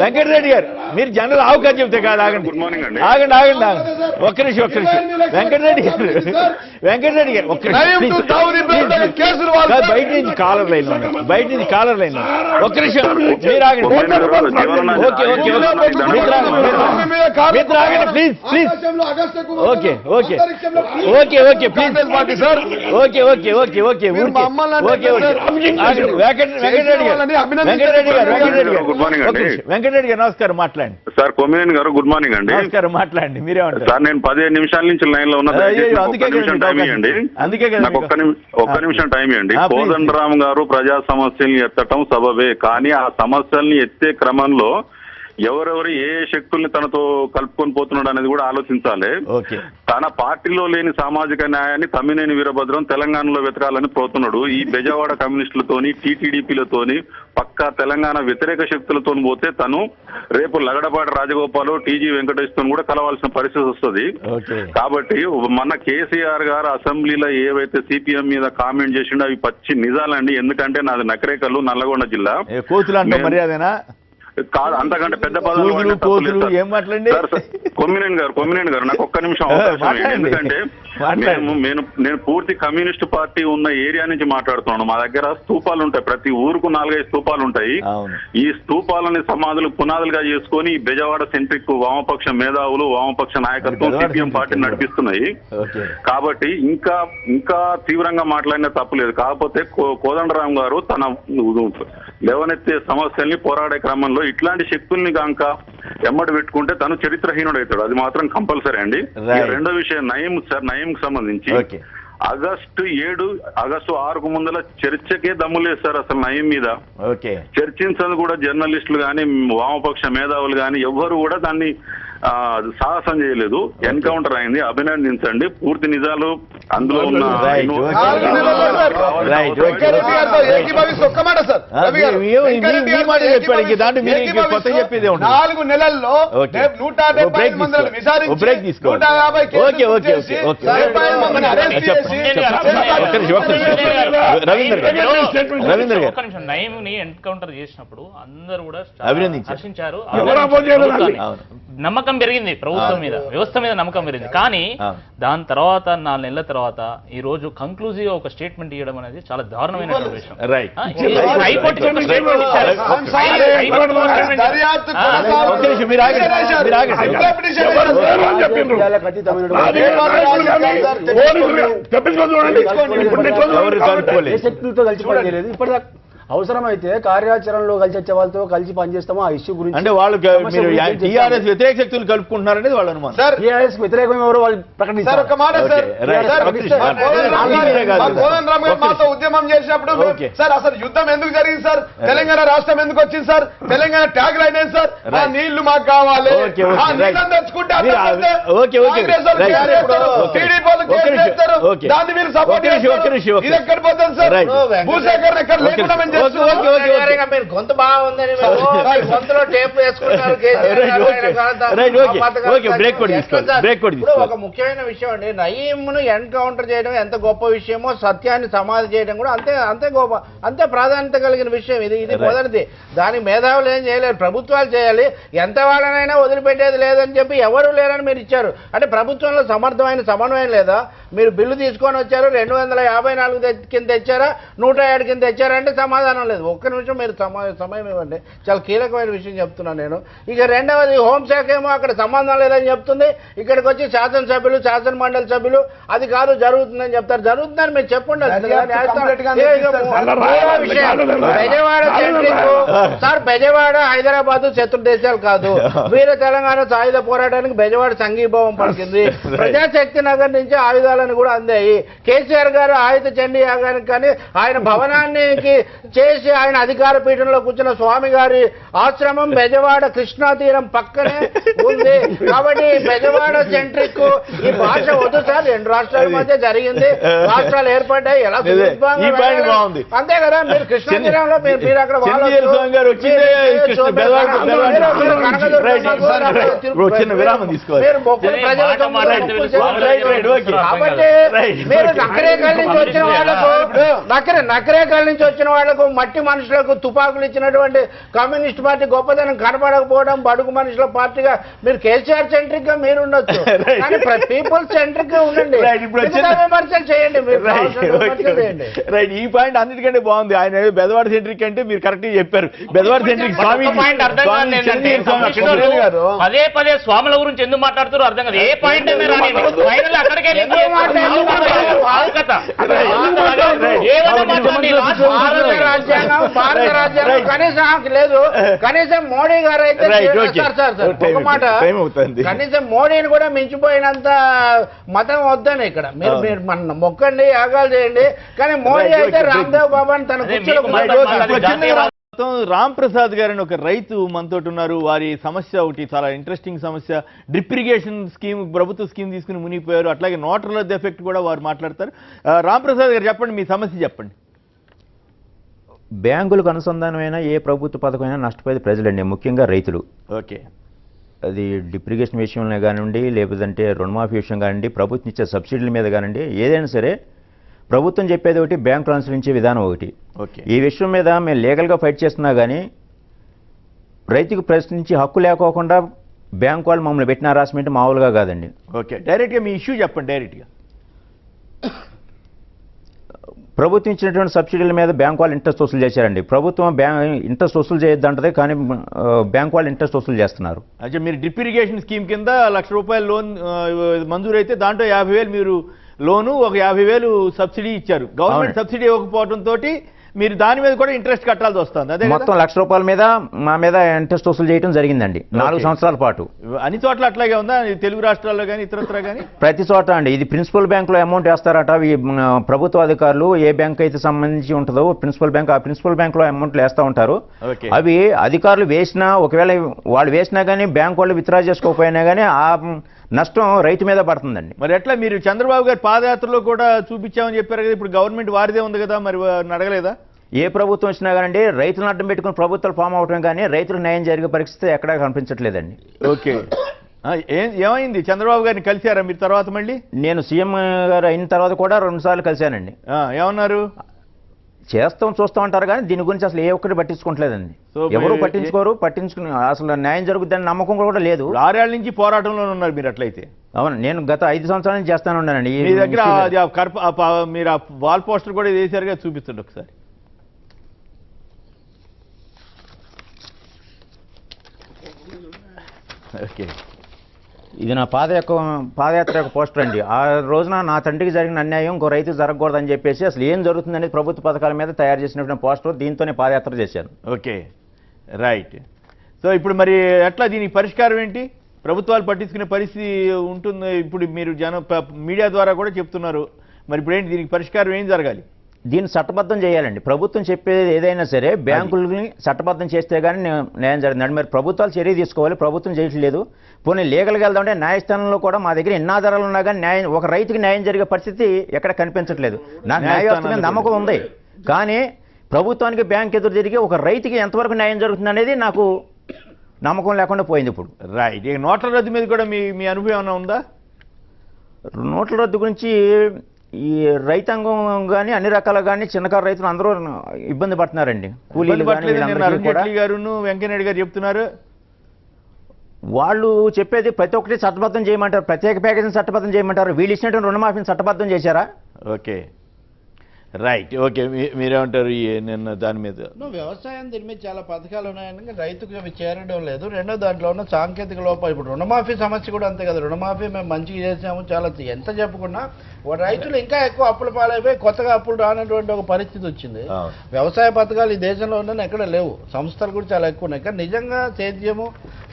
Speaker 1: వెంకటరెడ్డి గారు మీరు జనరల్ అవకాశం చెప్తే కాదు. ఆగండి ఆగండి ఆగండి ఆగండి ఒక్క నిమిషం వెంకటరెడ్డి గారు ఒక్క నిమిషం బయట నుంచి కాలర్ లైన్ బయట నుంచి కాలర్ లైన్ ఒక్క నిమిషం మీరు ఆగండి. ఓకే ఓకే మీరు రాగండి please please okay okay okay okay please sir okay okay okay okay okay okay Venkatareddy గారు నమస్కారం మాట్లాడండి
Speaker 6: సార్. కొమ్మినేని గారు గుడ్ మార్నింగ్ అండి.
Speaker 1: నమస్కారం మాట్లాడండి. మీరేమంటారు
Speaker 6: సార్? నేను 15 నిమిషాల నుంచి లైన్ లో ఉన్నా.
Speaker 1: అందుకే
Speaker 6: నాకు ఒక్క నిమిషం టైం ఇవ్వండి. కోదండరామ్ గారు ప్రజా సమస్యల్ని ఎత్తటం సబబే, కానీ ఆ సమస్యల్ని ఎత్తే క్రమంలో ఎవరెవరు ఏ శక్తుల్ని తనతో కలుపుకొని పోతున్నాడు అనేది కూడా ఆలోచించాలి. తన పార్టీలో లేని సామాజిక న్యాయాన్ని తమ్మినేని వీరభద్రం తెలంగాణలో వెతకాలని పోతున్నాడు. ఈ బెజవాడ కమ్యూనిస్టులతోని టీటీడీపీలతోని పక్కా తెలంగాణ వ్యతిరేక శక్తులతో పోతే తను రేపు లగడపాటి రాజగోపాల్ టీజీ వెంకటేష్ తో కూడా కలవాల్సిన పరిస్థితి వస్తుంది. కాబట్టి మన కేసీఆర్ గారు అసెంబ్లీలో ఏవైతే సిపిఎం మీద కామెంట్ చేసిండో అవి పచ్చి నిజాలండి. ఎందుకంటే నాది నకరేకల్లు నల్లగొండ జిల్లా. కాదు, అంతకంటే పెద్ద పదాలు
Speaker 1: ఏం మాట్లాడండి.
Speaker 6: కొమ్మినేని గారు నాకు ఒక్క నిమిషం అవకాశం. ఎందుకంటే నేను పూర్తి కమ్యూనిస్ట్ పార్టీ ఉన్న ఏరియా నుంచి మాట్లాడుతున్నాను. మా దగ్గర స్తూపాలు ఉంటాయి, ప్రతి ఊరుకు 4-5 స్తూపాలు ఉంటాయి. ఈ స్తూపాలని సమాధులు పునాదులుగా చేసుకొని ఈ బెజవాడ సెంట్రిక్ వామపక్ష మేధావులు వామపక్ష నాయకత్వం సిపిఎం పార్టీని నడిపిస్తున్నాయి. కాబట్టి ఇంకా తీవ్రంగా మాట్లాడినా తప్పులేదు. కాకపోతే కోదండరామ్ గారు తన లేవనెత్తే సమస్యల్ని పోరాడే క్రమంలో ఇట్లాంటి శక్తుల్ని కాక ఎమ్మడి పెట్టుకుంటే తను చరిత్రహీనుడు అవుతాడు. అది మాత్రం కంపల్సరీ అండి. రెండో విషయం నయీం సంబంధించి ఆగస్టు 6కు ముందల చర్చకే దమ్ము లేదు సార్ అసలు నయీం మీద. చర్చించని కూడా జర్నలిస్టులు కానీ వామపక్ష మేధావులు కానీ ఎవ్వరు కూడా దాన్ని సాహసం చేయలేదు. ఎన్కౌంటర్ అయింది, అభినందించండి. పూర్తి నిజాలు అందులో ఉన్న
Speaker 10: 4 నెలల్లో 150 మందిని విచారించి
Speaker 7: 150 నయీంని ఎన్కౌంటర్ చేసినప్పుడు అందరూ కూడా హర్షించారు. నమ్మకం పెరిగింది ప్రభుత్వం మీద, వ్యవస్థ మీద నమ్మకం పెరిగింది. కానీ దాని తర్వాత 4 నెలల తర్వాత ఈ రోజు కంక్లూజివ్ ఒక స్టేట్మెంట్ ఇవ్వడం అనేది చాలా దారుణమైన విషయం.
Speaker 2: అవసరమైతే కార్యాచరణలో కలిసి వచ్చే వాళ్ళతో కలిసి పనిచేస్తాము. ఆ ఇష్యూ గురించి
Speaker 1: అంటే వాళ్ళు టీఆర్ఎస్ వ్యతిరేక శక్తులు కలుపుకుంటున్నారనేది వాళ్ళ అనుమానం.
Speaker 2: టీఆర్ఎస్ వ్యతిరేకం ఎవరు వాళ్ళు ప్రకటించారు.
Speaker 10: ఉద్యమం చేసినప్పుడు సార్ అసలు యుద్ధం ఎందుకు జరిగింది సార్? తెలంగాణ రాష్ట్రం ఎందుకు వచ్చింది సార్? తెలంగాణ ట్యాగ్ లైన్ ఏంటి సార్? ఆ నీళ్లు మాకు కావాలి, తెచ్చుకుంటే దాన్ని మీరు సపోర్ట్ చేస్తారు. ఇది ఎక్కడ పోతుంది సార్? భూసేకరణ ఎక్కడ లేకుండా
Speaker 4: మీరు గొంతు బాగుందని గొంతులో టేప్ వేసుకుంటారు. ఒక ముఖ్యమైన విషయం అండి, నయీంను ఎన్కౌంటర్ చేయడం ఎంత గొప్ప విషయమో సత్యాన్ని సమాధి చేయడం కూడా అంతే గొప్ప, అంతే ప్రాధాన్యత కలిగిన విషయం. ఇది మొదటిది. దానికి మేధావులు ఏం చేయలేరు, ప్రభుత్వాలు చేయాలి. ఎంత వాళ్ళనైనా వదిలిపెట్టేది లేదని చెప్పి ఎవరు లేరని మీరు ఇచ్చారు. అంటే ప్రభుత్వంలో సమర్థమైన సమన్వయం లేదా? మీరు బిల్లు తీసుకొని వచ్చారు, 254 కింద తెచ్చారా, 107 కింద తెచ్చారా అంటే సమాధానం లేదు. ఒక్క నిమిషం మీరు సమయం ఇవ్వండి, చాలా కీలకమైన విషయం చెప్తున్నాను నేను. ఇక రెండవది, హోంశాఖ ఏమో అక్కడ సంబంధం లేదని చెప్తుంది, ఇక్కడికి వచ్చి శాసనసభ్యులు శాసన మండలి సభ్యులు అది కాదు జరుగుతుందని చెప్తారు. జరుగుతుందని మీరు చెప్పండి. బెజవాడ సార్, బెజవాడ హైదరాబాద్ శత్రు దేశాలు కాదు. వీర తెలంగాణ సాయుధ పోరాటానికి బెజవాడ సంఘీభావం పలికింది. ప్రజాశక్తి నగర్ నుంచి ఆయుధాలను కూడా అందాయి. కేసీఆర్ గారు ఆయుధ చండీ యాగానికి కానీ ఆయన భవనానికి చేసి ఆయన అధికార పీఠంలో కూర్చున్న స్వామి గారి ఆశ్రమం బెజవాడ కృష్ణా తీరం పక్కనే ఉంది. కాబట్టి బెజవాడ సెంట్రిక్ ఈ భాష వద్దు సార్. 2 రాష్ట్రాల మధ్య జరిగింది, రాష్ట్రాలు ఏర్పడ్డాయి, ఎలా అంతే కదా. మీరు కృష్ణా తీరంలో మీరు అక్కడ నకరేకల నుంచి వచ్చిన వాళ్లకు మట్టి మనుషులకు తుపాకులు ఇచ్చినటువంటి కమ్యూనిస్ట్ పార్టీ గొప్పదనం కనపడకపోవడం బడుగు మనుషుల పార్టీగా మీరు కేసీఆర్ సెంట్రిక్ గా మీరు ఉండొచ్చు, కానీ పీపుల్ సెంట్రిక్ గా ఉండండి. విమర్శలు చేయండి,
Speaker 1: రైట్. ఈ పాయింట్ అన్నిటికంటే బాగుంది. ఆయన బెజవాడ సెంట్రిక్ అంటే మీరు కరెక్ట్ చెప్పారు. బెజవాడ సెంట్రిక్
Speaker 7: పదే పదే స్వాముల గురించి ఎందుకు మాట్లాడుతారో అర్థం కాదు. ఏ పాయింట్ అక్కడికే
Speaker 4: రాజ్యాంగం భారత రాజ్యాంగం కనీసం లేదు. కనీసం మోడీ గారు అయితే ఒక మాట, కనీసం మోడీని కూడా మించిపోయినంత మతం వద్దని ఇక్కడ మీరు మన మొక్కండి, యాగాలు చేయండి, కానీ మోడీ అయితే రామ్దేవ్ బాబాని తన
Speaker 1: రామ్ ప్రసాద్ గారని ఒక రైతు మనతో ఉన్నారు. వారి సమస్య ఒకటి చాలా ఇంట్రెస్టింగ్ సమస్య. డ్రిప్ ఇరిగేషన్ స్కీమ్, ప్రభుత్వ స్కీమ్ తీసుకుని మునిగిపోయారు. అట్లాగే నోట్ల రద్దు ఎఫెక్ట్ కూడా వారు మాట్లాడతారు. రామ్ ప్రసాద్ గారు చెప్పండి, మీ సమస్య చెప్పండి.
Speaker 11: బ్యాంకులకు అనుసంధానమైన ఏ ప్రభుత్వ పథకమైనా నష్టపోయేది ప్రజలండి, ముఖ్యంగా రైతులు.
Speaker 1: ఓకే,
Speaker 11: అది డ్రిప్ ఇరిగేషన్ విషయంలో కానివ్వండి, లేకపోతే రుణమాఫీ విషయం కానివ్వండి, ప్రభుత్వం ఇచ్చే సబ్సిడీల మీద కానివ్వండి, ఏదైనా సరే ప్రభుత్వం చెప్పేది ఒకటి, బ్యాంకులు అనుసరించే విధానం ఒకటి. ఈ విషయం మీద మేము లీగల్గా ఫైట్ చేస్తున్నా కానీ రైతుకు ప్రశ్నించి హక్కు లేకోకుండా బ్యాంకు వాళ్ళు మమ్మల్ని పెట్టిన హరాస్మెంట్ మామూలుగా కాదండి.
Speaker 1: ఓకే, డైరెక్ట్గా మీ ఇష్యూ చెప్పండి. డైరెక్ట్గా
Speaker 11: ప్రభుత్వం ఇచ్చినటువంటి సబ్సిడీల మీద బ్యాంకు వాళ్ళు ఇంట్రెస్ట్ వసూలు చేశారండి. ప్రభుత్వం ఇంట్రెస్ట్ వసూలు చేయొద్దంటది, కానీ బ్యాంకు వాళ్ళు ఇంట్రెస్ట్ వసూలు చేస్తున్నారు.
Speaker 1: అంటే మీరు డ్రిప్ ఇరిగేషన్ స్కీమ్ కింద ₹1,00,000 లోన్ మంజూరు అయితే దాంట్లో 50,000 మీరు లోను, ఒక 50,000 సబ్సిడీ ఇచ్చారు. గవర్నమెంట్ సబ్సిడీ ఇవ్వకపోవడంతో మీరు దాని మీద కూడా ఇంట్రెస్ట్ కట్టాల్సి వస్తుంది. అదే
Speaker 11: మొత్తం ₹1,00,000 మీద మా మీద ఇంట్రెస్ట్ వసూలు చేయడం జరిగిందండి 4 సంవత్సరాల పాటు.
Speaker 1: అన్ని చోట్ల అట్లాగే ఉందా? తెలుగు రాష్ట్రాల్లో కానీ ఇతరత్ర కానీ?
Speaker 11: ప్రతి చోట అండి. ఇది ప్రిన్సిపల్ బ్యాంకులో అమౌంట్ వేస్తారట. ప్రభుత్వ అధికారులు ఏ బ్యాంక్ అయితే సంబంధించి ఉంటుందో ప్రిన్సిపల్ బ్యాంక్, ఆ ప్రిన్సిపల్ బ్యాంకులో అమౌంట్లు వేస్తూ ఉంటారు. అవి అధికారులు వేసినా, ఒకవేళ వాళ్ళు వేసినా కానీ బ్యాంకు వాళ్ళు విత్డ్రా చేసుకోకపోయినా కానీ ఆ నష్టం రైతు మీద పడుతుందండి.
Speaker 1: మరి ఎట్లా? మీరు చంద్రబాబు గారి పాదయాత్రలో కూడా చూపించామని చెప్పారు కదా, ఇప్పుడు గవర్నమెంట్ వారిదే ఉంది కదా, మరి అడగలేదా?
Speaker 11: ఏ ప్రభుత్వం వచ్చినా కానీ రైతులను అడ్డం పెట్టుకుని ప్రభుత్వాలు ఫామ్ అవటం కానీ రైతులకు న్యాయం జరిగే పరిస్థితి ఎక్కడా కనిపించట్లేదండి.
Speaker 1: ఓకే, ఏమైంది? చంద్రబాబు గారిని కలిశారా మీరు తర్వాత? మళ్ళీ
Speaker 11: నేను సీఎం గారు అయిన తర్వాత కూడా 2 సార్లు కలిశానండి.
Speaker 1: ఏమన్నారు?
Speaker 11: చేస్తాం చూస్తాం అంటారు కానీ దీని గురించి అసలు ఏ ఒక్కటి పట్టించుకోవట్లేదండి. ఎవరు పట్టించుకోరు, పట్టించుకుని అసలు న్యాయం జరుగుతుందని నమ్మకం కూడా లేదు.
Speaker 1: 6 ఏళ్ల నుంచి పోరాటంలో ఉన్నారు మీరు అట్లయితే.
Speaker 11: అవును, నేను గత 5 సంవత్సరాల నుంచి చేస్తాను ఉన్నానండి.
Speaker 1: మీ దగ్గర మీరు ఆ వాల్ పోస్టర్ కూడా వేసారుగా, చూపిస్తుండే ఒకసారి. ఓకే,
Speaker 11: ఇది నా పాదయాత్ర యొక్క పోస్టర్ అండి. ఆ రోజున నా తండ్రికి జరిగిన అన్యాయం ఇంకో రైతు జరగకూడదని చెప్పేసి అసలు ఏం జరుగుతుందనేది ప్రభుత్వ పథకాల మీద తయారు చేసినటువంటి పోస్టర్, దీంతోనే పాదయాత్ర చేశాను.
Speaker 1: Okay, right. సో ఇప్పుడు మరి ఎట్లా దీనికి పరిష్కారం ఏంటి? ప్రభుత్వాలు పట్టించుకునే పరిస్థితి ఉంటుంది. ఇప్పుడు మీరు మీడియా ద్వారా కూడా చెప్తున్నారు, మరి ఇప్పుడు ఏంటి దీనికి పరిష్కారం ఏం జరగాలి?
Speaker 11: దీన్ని చట్టబద్ధం చేయాలండి. ప్రభుత్వం చెప్పేది ఏదైనా సరే బ్యాంకులని చట్టబద్ధం చేస్తే కానీ న్యాయం జరిగిందండి. మరి ప్రభుత్వాలు చర్య తీసుకోవాలి, ప్రభుత్వం చేయట్లేదు. పోనీ లీగల్గా వెళ్దామంటే న్యాయస్థానంలో కూడా మా దగ్గర ఎన్ని ఆధారాలు ఉన్నా కానీ ఒక రైతుకి న్యాయం జరిగే పరిస్థితి ఎక్కడ కనిపించట్లేదు. నాకు న్యాయవ్యవస్థ మీద నమ్మకం ఉంది, కానీ ప్రభుత్వానికి బ్యాంక్ ఎదురు జరిగి ఒక రైతుకి ఎంతవరకు న్యాయం జరుగుతుంది అనేది నాకు నమ్మకం లేకుండా పోయింది ఇప్పుడు.
Speaker 1: రైట్. ఇక నోట్ల రద్దు మీద కూడా మీ అనుభవం ఏమైనా ఉందా?
Speaker 11: నోట్ల రద్దు గురించి ఈ రైతాంగం కానీ అన్ని రకాల కానీ చిన్నకారు రైతులు అందరూ ఇబ్బంది పడుతున్నారండి. కూలీలు
Speaker 1: అరుణ్ జైట్లీ గారును వెంకయ్యనాయుడు గారు చెప్తున్నారు.
Speaker 11: వాళ్ళు చెప్పేది ప్రతి ఒక్కటి చట్టబద్ధం చేయమంటారు, ప్రత్యేక ప్యాకేజీని చట్టబద్ధం చేయమంటారు. వీళ్ళు ఇచ్చినటువంటి రుణమాఫీని చట్టబద్ధం చేశారా?
Speaker 1: Okay right. ఓకే మీరేమంటారు నిన్న దాని మీద?
Speaker 4: వ్యవసాయం దీని మీద చాలా పథకాలు ఉన్నాయని రైతుకు అవి చేరడం లేదు. రెండో దాంట్లో ఉన్న సాంకేతిక లోపం. ఇప్పుడు రుణమాఫీ సమస్య కూడా అంతే కదా. రుణమాఫీ మేము మంచిగా చేసాము, చాలా ఎంత చెప్పుకున్నా రైతులు ఇంకా ఎక్కువ అప్పుల పాలైపోయి కొత్తగా అప్పులు రానటువంటి ఒక పరిస్థితి వచ్చింది. వ్యవసాయ పథకాలు ఈ దేశంలో ఉన్న ఎక్కడ లేవు, సంస్థలు కూడా చాలా ఎక్కువ ఉన్నాయి. కానీ నిజంగా సేద్యము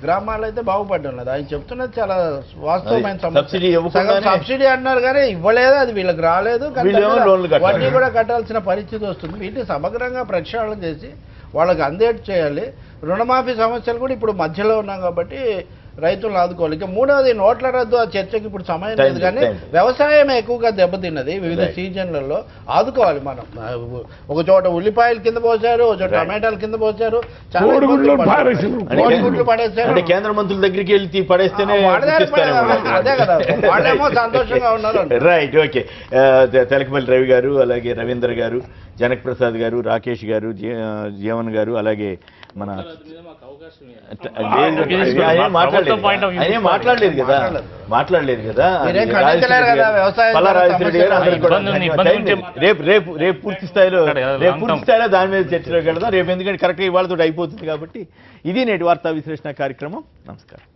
Speaker 4: గ్రామాల్లో అయితే బాగుపడడం లేదు. ఆయన చెప్తున్నది చాలా వాస్తవమైన సబ్సిడీ అన్నారు కానీ ఇవ్వలేదు, అది వీళ్ళకి రాలేదు. వడ్డీ కూడా కట్టాల్సిన పరిస్థితి వస్తుంది. వీటిని సమగ్రంగా ప్రక్షాళన చేసి వాళ్ళకి అందేట్టు చేయాలి. రుణమాఫీ సమస్యలు కూడా ఇప్పుడు మధ్యలో ఉన్నాం కాబట్టి రైతులను ఆదుకోవాలి. ఇక మూడవది నోట్ల రద్దు, ఆ చర్చకి ఇప్పుడు సమయం లేదు. కానీ వ్యవసాయం ఎక్కువగా దెబ్బతిన్నది వివిధ సీజన్లలో. ఆదుకోవాలి మనం. ఒక చోట ఉల్లిపాయలు కింద పోసారు, ఒక చోట టమాటాలు కింద పోసారు, కోడిగుడ్లు పడేసారు.
Speaker 1: కేంద్ర మంత్రుల దగ్గరికి వెళ్తే పడేస్తేనే
Speaker 4: అదే కదా, వాళ్ళేమో సంతోషంగా ఉన్నారు.
Speaker 1: రైట్. ఓకే. తెలకపల్లి రవి గారు, అలాగే రవీంద్ర గారు, జనక్ ప్రసాద్ గారు, రాకేష్ గారు, జీవన్ గారు, అలాగే మన మాట్లాడలేదు కదా రేపు పూర్తి స్థాయిలో దాని మీద చర్చలో వెళ్దాం రేపు. ఎందుకంటే కరెక్ట్గా ఇవాళతో అయిపోతుంది కాబట్టి. ఇది నేటి వార్తా విశ్లేషణ కార్యక్రమం. నమస్కారం.